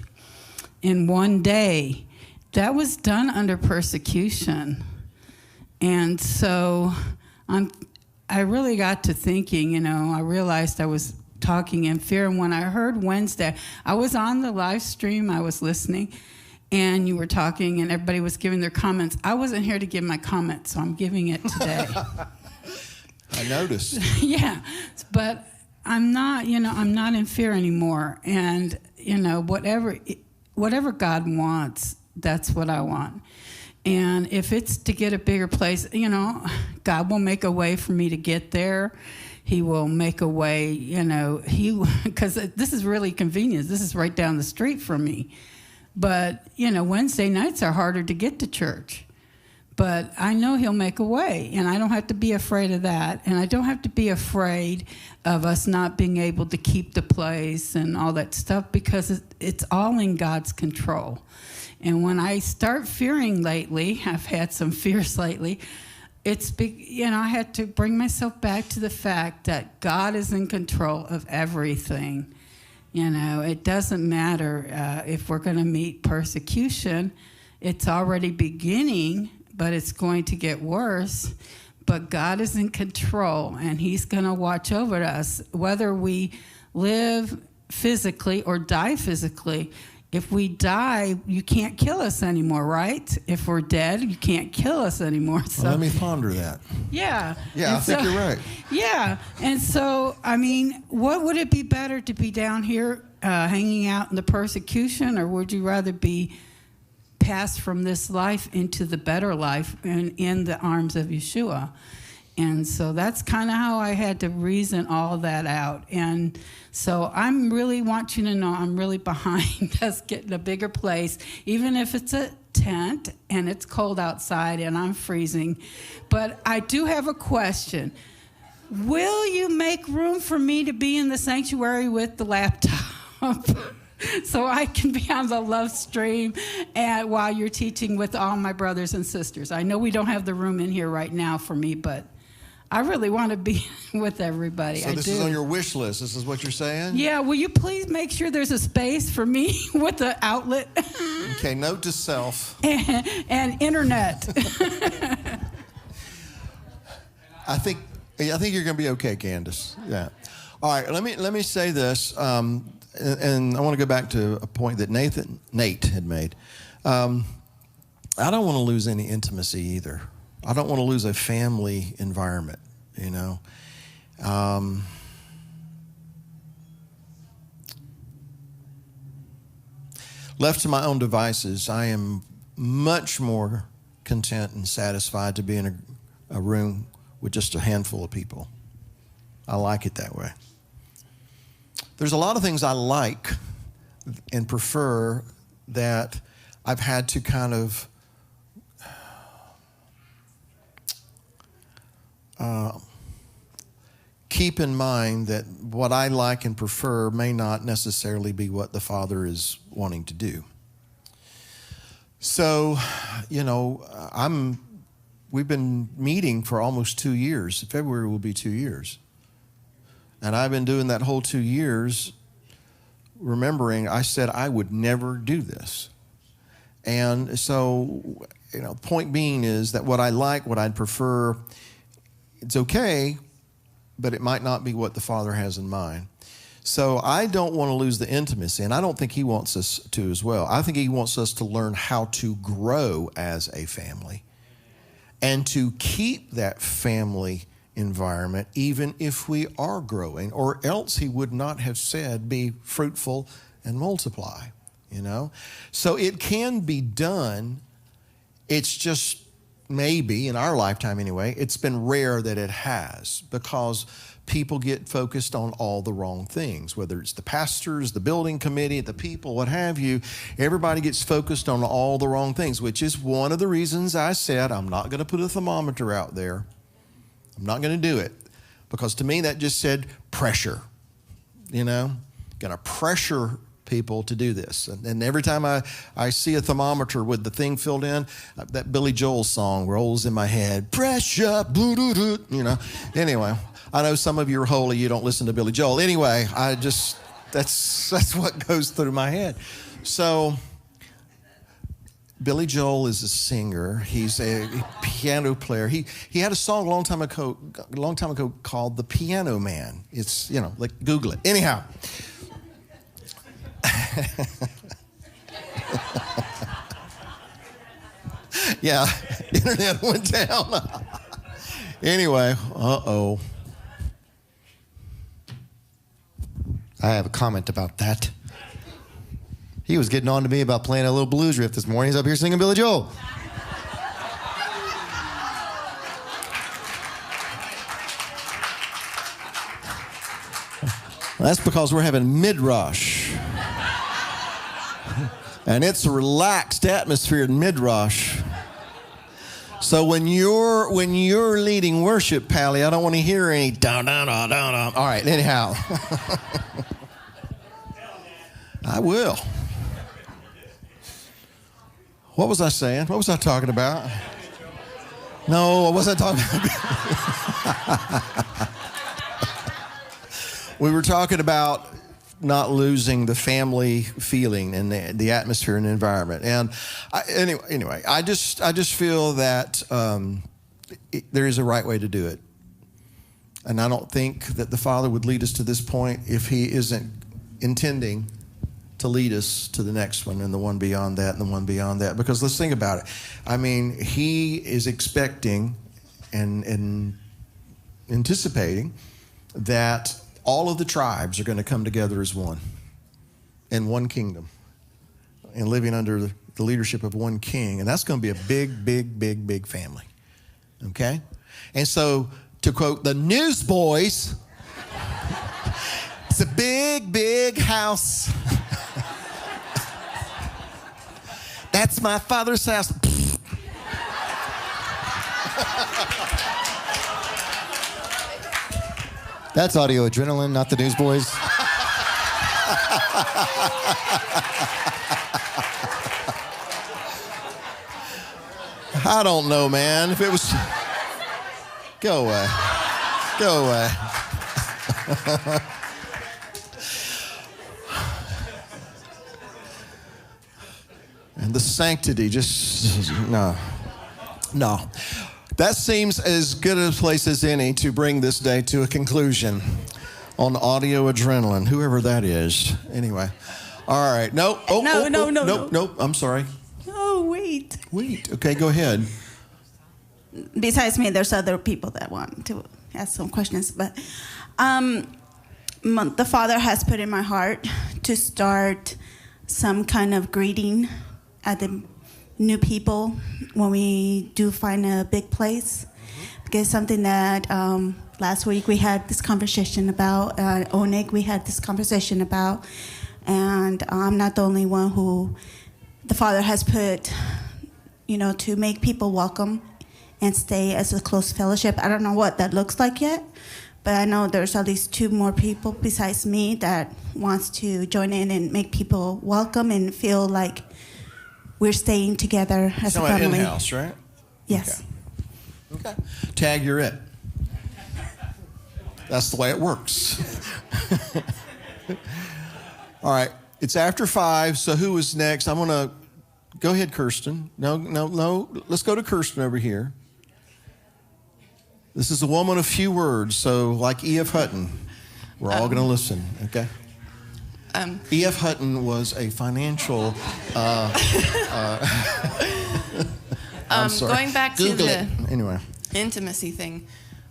in one day. That was done under persecution. And so I really got to thinking, I realized I was talking in fear. And when I heard Wednesday, I was on the live stream, I was listening, and you were talking and everybody was giving their comments. I wasn't here to give my comments, so I'm giving it today. I noticed. Yeah, but I'm not, I'm not in fear anymore. And, whatever God wants, that's what I want. And if it's to get a bigger place, God will make a way for me to get there. He will make a way, because this is really convenient. This is right down the street from me. But, Wednesday nights are harder to get to church. But I know he'll make a way, and I don't have to be afraid of that. And I don't have to be afraid of us not being able to keep the place and all that stuff, because it's all in God's control. And when I start fearing lately, I've had some fears lately, I had to bring myself back to the fact that God is in control of everything. It doesn't matter if we're going to meet persecution. It's already beginning, but it's going to get worse. But God is in control, and he's going to watch over us, whether we live physically or die physically. If we die, you can't kill us anymore, right? If we're dead, you can't kill us anymore. So, well, let me ponder that. Yeah. Yeah, I think you're right. Yeah. And so, what would it be better to be down here hanging out in the persecution, or would you rather be passed from this life into the better life and in the arms of Yeshua? And so that's kind of how I had to reason all that out. And so I'm really want you to know I'm really behind us getting a bigger place, even if it's a tent and it's cold outside and I'm freezing. But I do have a question. Will you make room for me to be in the sanctuary with the laptop? So I can be on the love stream and while you're teaching with all my brothers and sisters. I know we don't have the room in here right now for me, but I really want to be with everybody. So this is on your wish list. This is what you're saying? Yeah. Will you please make sure there's a space for me with the outlet? Okay. Note to self. and internet. I think you're going to be okay, Candace. Yeah. All right. Let me say this, and I want to go back to a point that Nate had made. I don't want to lose any intimacy either. I don't want to lose a family environment, Left to my own devices, I am much more content and satisfied to be in a room with just a handful of people. I like it that way. There's a lot of things I like and prefer that I've had to kind of keep in mind that what I like and prefer may not necessarily be what the Father is wanting to do. So, we've been meeting for almost 2 years. February will be 2 years. And I've been doing that whole 2 years, remembering I said I would never do this. And so, point being is that what I like, what I'd prefer, it's okay, but it might not be what the Father has in mind. So I don't want to lose the intimacy, and I don't think he wants us to as well. I think he wants us to learn how to grow as a family and to keep that family environment even if we are growing, or else he would not have said be fruitful and multiply, So it can be done. It's just maybe in our lifetime anyway, it's been rare that it has, because people get focused on all the wrong things, whether it's the pastors, the building committee, the people, what have you. Everybody gets focused on all the wrong things, which is one of the reasons I said I'm not going to put a thermometer out there. I'm not going to do it, because to me that just said pressure, going to pressure people to do this. And every time I see a thermometer with the thing filled in, that Billy Joel song rolls in my head, pressure, Anyway, I know some of you are holy, you don't listen to Billy Joel. Anyway, that's what goes through my head. So Billy Joel is a singer. He's a piano player. He had a song a long time ago called The Piano Man. It's, like Google it. Anyhow. Yeah, internet went down. Anyway, uh-oh. I have a comment about that. He was getting on to me about playing a little blues riff this morning. He's up here singing Billy Joel. That's because we're having Midrash. And it's a relaxed atmosphere in Midrash. So when you're leading worship, Pally, I don't want to hear any da-da-da-da-da. All right, anyhow. I will. What was I saying? What was I talking about? No, what was I talking about? We were talking about not losing the family feeling and the atmosphere and the environment. And anyway, I just feel that there is a right way to do it. And I don't think that the Father would lead us to this point if he isn't intending to lead us to the next one and the one beyond that and the one beyond that. Because let's think about it. I mean, he is expecting and anticipating that all of the tribes are going to come together as one in one kingdom and living under the leadership of one king. And that's going to be a big, big, big, big family. Okay? And so, to quote the Newsboys, it's a big, big house. That's my father's house. That's Audio Adrenaline, not the Newsboys. I don't know, man. If it was... Go away. Go away. And the sanctity just... No. That seems as good a place as any to bring this day to a conclusion on Audio Adrenaline, whoever that is. Anyway. All right. No. Nope. I'm sorry. Oh, wait. Okay, go ahead. Besides me, there's other people that want to ask some questions. But the Father has put in my heart to start some kind of greeting at the new people when we do find a big place. Because something that last week we had this conversation about, Onig, we had this conversation about, and I'm not the only one who the Father has put, to make people welcome and stay as a close fellowship. I don't know what that looks like yet, but I know there's at least 2 more people besides me that wants to join in and make people welcome and feel like we're staying together as a family. In-house, right? Yes. Okay. Tag, you're it. That's the way it works. All right. It's after 5, so who is next? I'm going to... Go ahead, Kirsten. No. Let's go to Kirsten over here. This is a woman of few words, so like E.F. Hutton, we're all going to listen, okay? E.F. Hutton was a financial... I'm sorry. Going back to Google the anyway. Intimacy thing,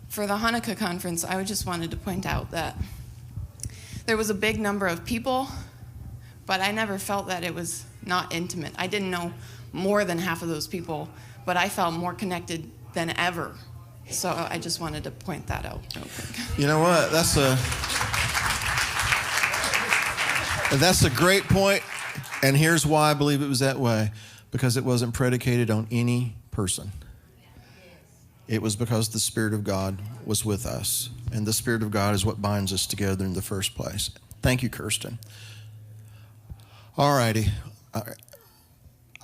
for the Hanukkah conference, I just wanted to point out that there was a big number of people, but I never felt that it was not intimate. I didn't know more than half of those people, but I felt more connected than ever. So I just wanted to point that out real quick. You know what? That's a great point, and here's why I believe it was that way. Because it wasn't predicated on any person. It was because the Spirit of God was with us, and the Spirit of God is what binds us together in the first place. Thank you, Kirsten. All righty.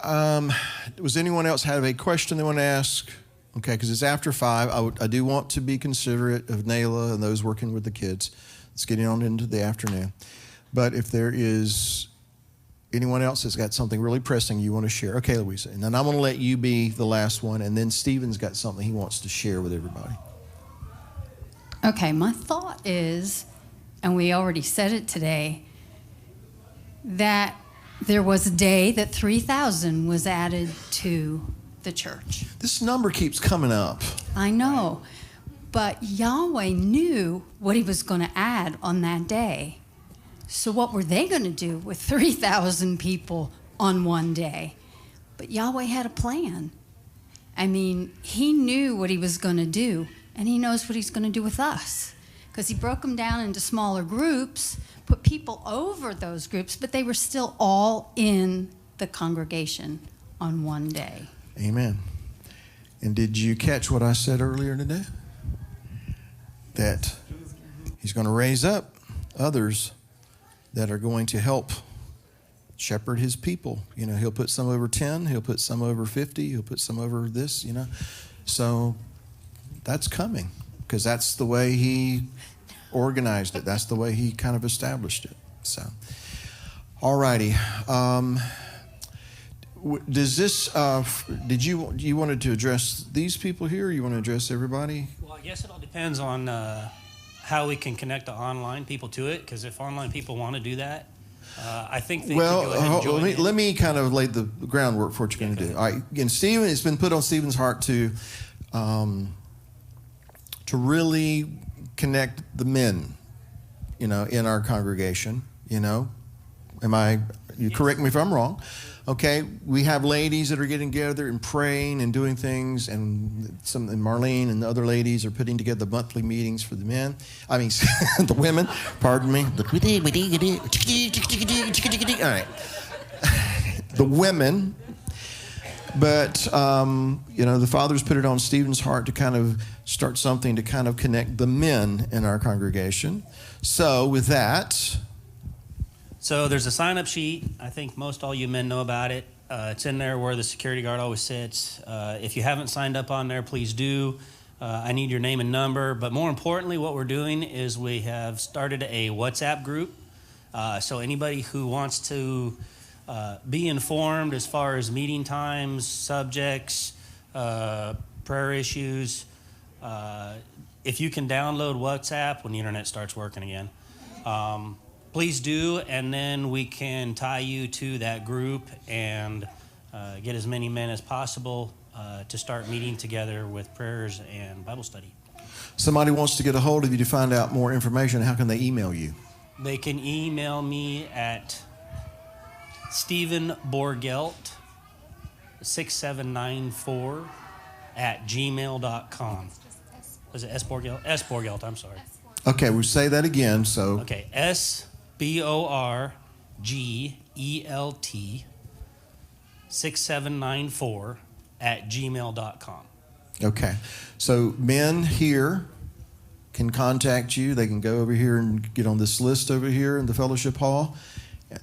Does anyone else have a question they want to ask? Okay, because it's after 5. I do want to be considerate of Nayla and those working with the kids. It's getting on into the afternoon. But if there is anyone else that's got something really pressing you want to share. Okay, Louisa. And then I'm going to let you be the last one, and then Stephen's got something he wants to share with everybody. Okay, my thought is, and we already said it today, that there was a day that 3,000 was added to the church. This number keeps coming up. I know, but Yahweh knew what he was going to add on that day. So what were they going to do with 3,000 people on one day? But Yahweh had a plan. I mean, he knew what he was going to do, and he knows what he's going to do with us. Because he broke them down into smaller groups, put people over those groups, but they were still all in the congregation on one day. Amen. And did you catch what I said earlier today? That he's going to raise up others that are going to help shepherd his people. You know, he'll put some over 10, he'll put some over 50, he'll put some over this, you know. So that's coming because that's the way he organized it. That's the way he kind of established it. So, all righty. Does this, you wanted to address these people here, or you want to address everybody? Well, I guess it all depends on how we can connect the online people to it, because if online people want to do that, I think they can go ahead and join in. Let me kind of lay the groundwork for what you're going to do. All right, again, Stephen, it's been put on Stephen's heart to really connect the men, you know, in our congregation, you know. You correct me if I'm wrong. Okay, we have ladies that are getting together and praying and doing things, and Marlene and the other ladies are putting together monthly meetings for the men. I mean, the women. Pardon me. All right, the women. But you know, the Father's put it on Stephen's heart to kind of start something to kind of connect the men in our congregation. So with that. So there's a sign-up sheet. I think most all you men know about it. It's in there where the security guard always sits. If you haven't signed up on there, please do. I need your name and number. But more importantly, what we're doing is we have started a WhatsApp group. So anybody who wants to be informed as far as meeting times, subjects, prayer issues, if you can download WhatsApp when the internet starts working again, please do, and then we can tie you to that group and get as many men as possible to start meeting together with prayers and Bible study. Somebody wants to get a hold of you to find out more information. How can they email you? They can email me at Stephen Borgelt 6794 at gmail.com. Is it S. Borgelt? S. Borgelt, I'm sorry. Okay, we'll say that again. So okay, SBORGELT 6794 at gmail.com. Okay, so men here can contact you. They can go over here and get on this list over here in the fellowship hall.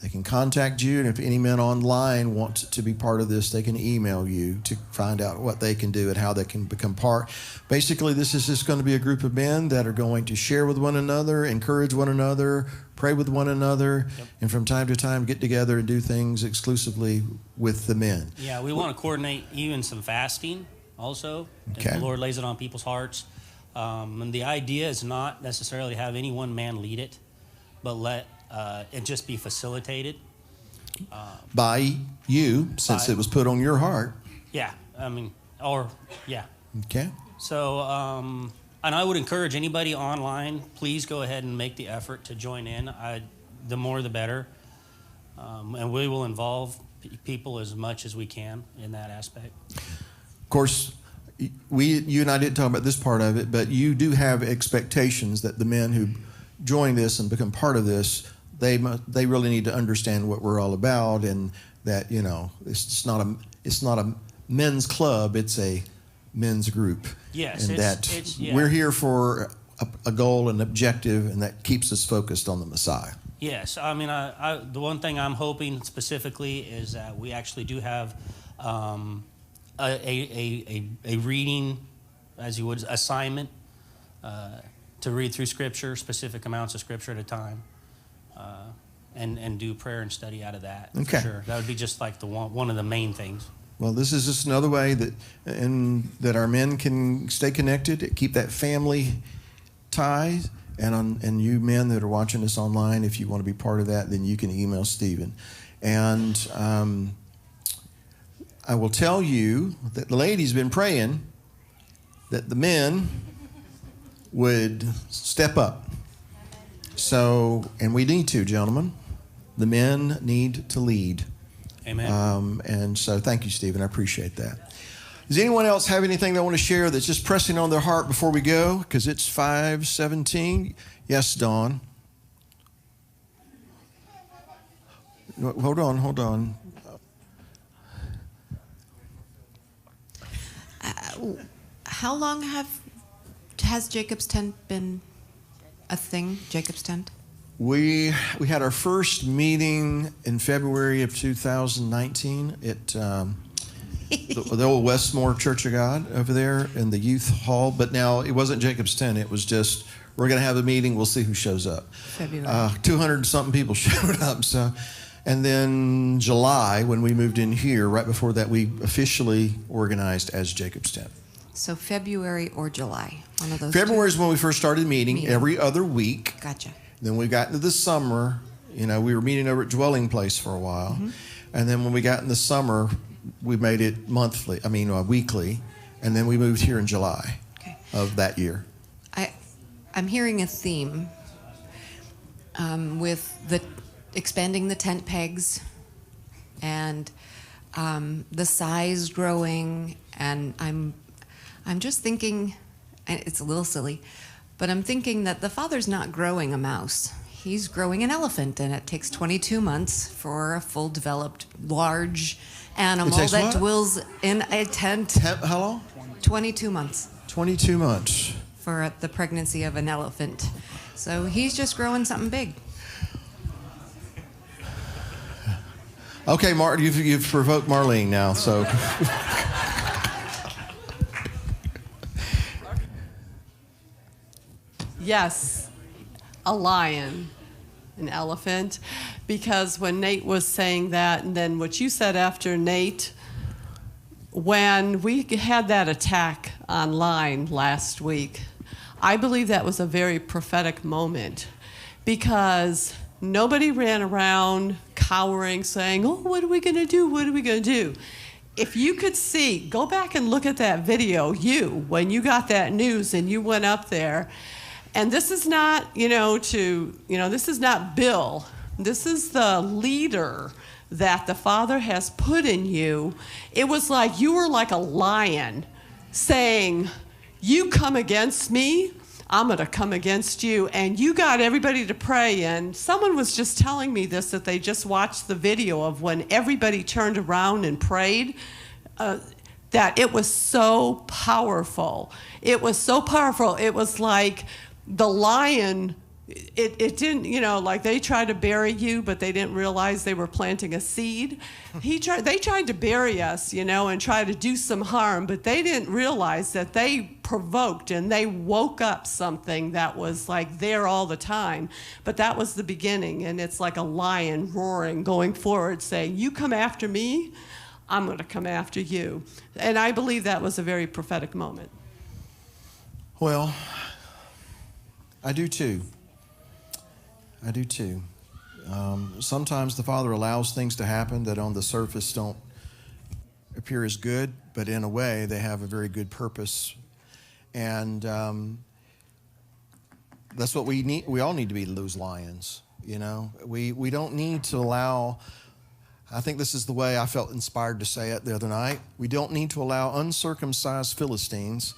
They can contact you, and if any men online want to be part of this, they can email you to find out what they can do and how they can become part. Basically, this is just going to be a group of men that are going to share with one another, encourage one another, pray with one another, and from time to time get together and do things exclusively with the men. Yeah, we want to coordinate even some fasting also, if the Lord lays it on people's hearts. And the idea is not necessarily have any one man lead it, but let it just be facilitated. By you, since it was put on your heart. Yeah, Okay. So, and I would encourage anybody online, please go ahead and make the effort to join in. The more the better. And we will involve people as much as we can in that aspect. Of course, you and I didn't talk about this part of it, but you do have expectations that the men who join this and become part of this, they really need to understand what we're all about, and that, you know, it's not a men's club, it's a men's group. Yes, and yeah. we're here for a goal, an objective, and that keeps us focused on the Messiah. Yes, I mean, the one thing I'm hoping specifically is that we actually do have a reading, as you would, assignment to read through Scripture, specific amounts of Scripture at a time, and do prayer and study out of that. Okay. For sure. That would be just like one of the main things. Well, this is just another way that our men can stay connected, keep that family tie. And you men that are watching us online, if you want to be part of that, then you can email Stephen. And I will tell you that the lady's been praying that the men would step up. So, and we need to, gentlemen. The men need to lead. Amen. And so thank you, Stephen. I appreciate that. Does anyone else have anything they want to share that's just pressing on their heart before we go? Because it's 5:17. Yes, Dawn. Hold on. How long has Jacob's tent been a thing? Jacob's tent. We had our first meeting in February of 2019 at the old Westmore Church of God over there in the youth hall. But now it wasn't Jacob's tent. It was just, we're going to have a meeting. We'll see who shows up. February. 200-something people showed up. So, and then July, when we moved in here, right before that, we officially organized as Jacob's tent. So February or July, one of those. February is when we first started meeting every other week. Gotcha. Then we got into the summer. You know, we were meeting over at Dwelling Place for a while. Mm-hmm. And then when we got in the summer, we made it weekly. And then we moved here in July of that year. I'm hearing a theme with the expanding the tent pegs and the size growing. And I'm just thinking, and it's a little silly, but I'm thinking that the Father's not growing a mouse. He's growing an elephant, and it takes 22 months for a full developed, large animal that dwells in a tent. How long? 22 months. 22 months. For the pregnancy of an elephant. So he's just growing something big. Okay, Martin, you've provoked Marlene now, so. Yes, a lion, an elephant, because when Nate was saying that, and then what you said after Nate, when we had that attack online last week, I believe that was a very prophetic moment, because nobody ran around cowering saying, oh, what are we going to do? What are we going to do? If you could see, go back and look at that video, when you got that news and you went up there. And this is not, this is not Bill. This is the leader that the Father has put in you. It was like you were like a lion saying, you come against me, I'm going to come against you. And you got everybody to pray. And someone was just telling me this, that they just watched the video of when everybody turned around and prayed, that it was so powerful. It was so powerful. It was like the lion, it didn't, like they tried to bury you, but they didn't realize they were planting a seed. They tried to bury us, and try to do some harm, but they didn't realize that they provoked and they woke up something that was like there all the time. But that was the beginning, and it's like a lion roaring, going forward, saying, you come after me, I'm going to come after you. And I believe that was a very prophetic moment. Well, I do too. Sometimes the Father allows things to happen that on the surface don't appear as good, but in a way they have a very good purpose. And that's what we need. We all need to be those lions, We don't need to allow. I think this is the way I felt inspired to say it the other night. We don't need to allow uncircumcised Philistines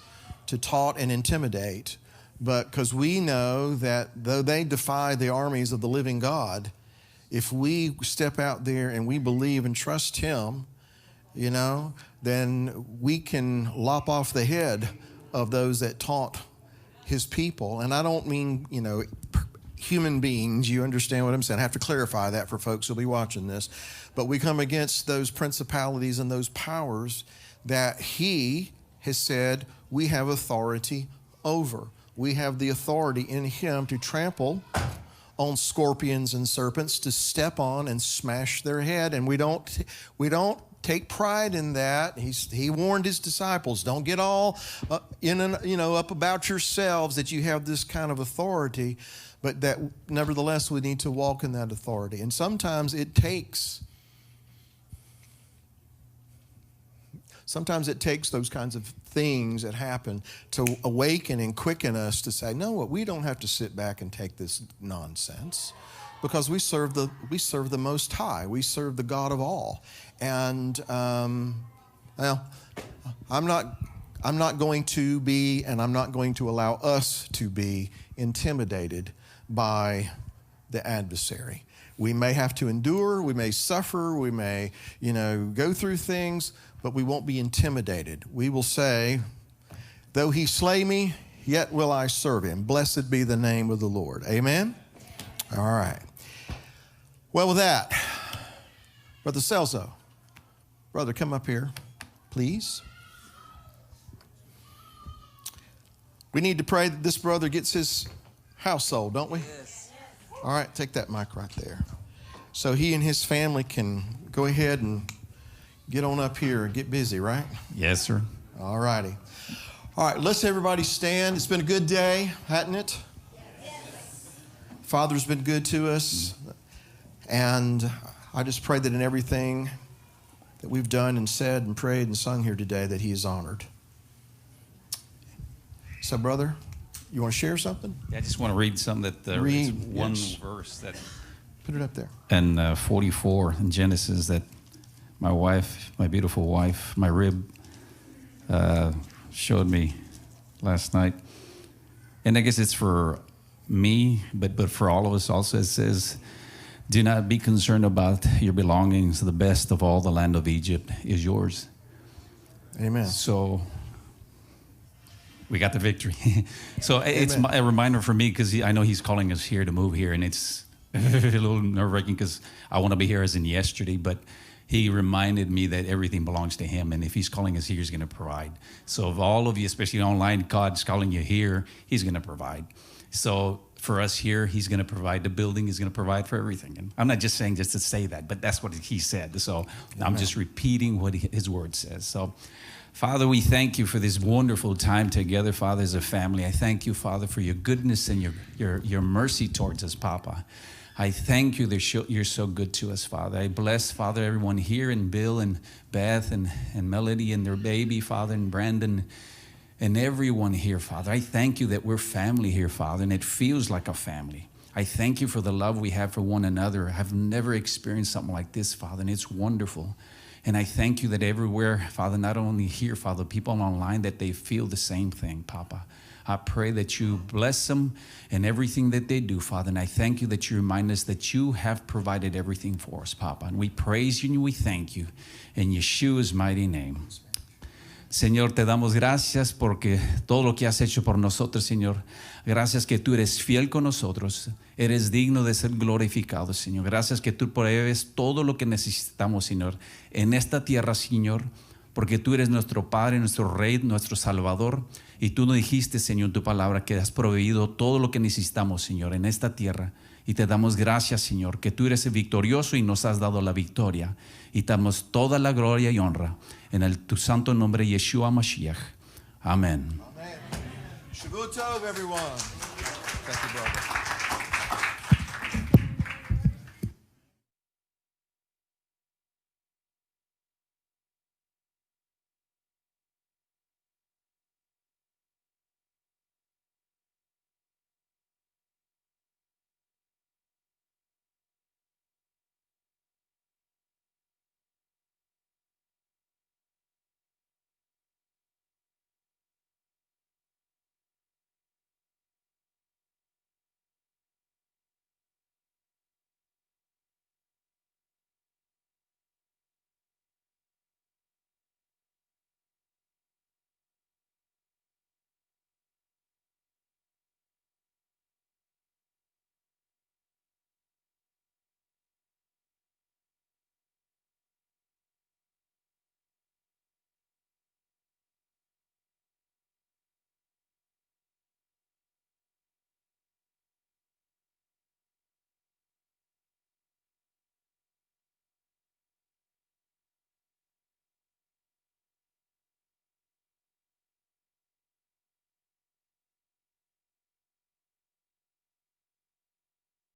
to taunt and intimidate, but because we know that though they defy the armies of the living God, if we step out there and we believe and trust Him, then we can lop off the head of those that taunt His people. And I don't mean, human beings. You understand what I'm saying? I have to clarify that for folks who'll be watching this. But we come against those principalities and those powers that He has said we have authority over. We have the authority in Him to trample on scorpions and serpents, to step on and smash their head. And we don't take pride in that. He warned His disciples, don't get all up about yourselves that you have this kind of authority, but that nevertheless we need to walk in that authority. And sometimes it takes those kinds of things that happen to awaken and quicken us to say, no, we don't have to sit back and take this nonsense, because we serve the Most High. We serve the God of all. And I'm not going to be, and I'm not going to allow us to be intimidated by the adversary. We may have to endure, we may suffer, we may, go through things, but we won't be intimidated. We will say, though He slay me, yet will I serve Him. Blessed be the name of the Lord. Amen? All right. Well, with that, Brother Celso, brother, come up here, please. We need to pray that this brother gets his house sold, don't we? Yes. All right, take that mic right there. So he and his family can go ahead and get on up here and get busy, right? Yes, sir. All righty. All right, let's everybody stand. It's been a good day, hasn't it? Yes. Father's been good to us. And I just pray that in everything that we've done and said and prayed and sung here today, that He is honored. So, brother, you want to share something? Yeah, I just want to read something that read one verse that. Put it up there. In 44 in Genesis, that my wife, my beautiful wife, my rib, showed me last night, and I guess it's for me, but for all of us also. It says, "Do not be concerned about your belongings. The best of all the land of Egypt is yours." Amen. So we got the victory. So it's a reminder for me, because I know He's calling us here to move here, and it's a little nerve-wracking because I want to be here as in yesterday, but He reminded me that everything belongs to Him, and if He's calling us here, He's going to provide. So of all of you, especially online, God's calling you here, He's going to provide. So for us here, He's going to provide the building. He's going to provide for everything. And I'm not just saying just to say that, but that's what He said. So Amen. I'm just repeating what His word says. So, Father, we thank You for this wonderful time together, Father, as a family. I thank You, Father, for Your goodness and your mercy towards us, Papa. I thank You that You're so good to us, Father. I bless, Father, everyone here, and Bill and Beth and Melody and their baby, Father, and Brandon, and everyone here, Father. I thank You that we're family here, Father, and it feels like a family. I thank You for the love we have for one another. I've never experienced something like this, Father, and it's wonderful. And I thank You that everywhere, Father, not only here, Father, people online, that they feel the same thing, Papa. I pray that You bless them in everything that they do, Father. And I thank You that You remind us that You have provided everything for us, Papa. And we praise You and we thank You in Yeshua's mighty name. Señor, te damos gracias porque todo lo que has hecho por nosotros, Señor. Gracias que Tú eres fiel con nosotros. Eres digno de ser glorificado, Señor. Gracias que Tú provees todo lo que necesitamos, Señor, en esta tierra, Señor, porque Tú eres nuestro Padre, nuestro Rey, nuestro Salvador. Y Tú nos dijiste, Señor, en Tu palabra que has proveído todo lo que necesitamos, Señor, en esta tierra. Y te damos gracias, Señor, que Tú eres el victorioso y nos has dado la victoria. Y te damos toda la gloria y honra en Tu santo nombre, Yeshua Mashiach. Amén. Amen. Shavua Tov, everyone. Thank you, brother.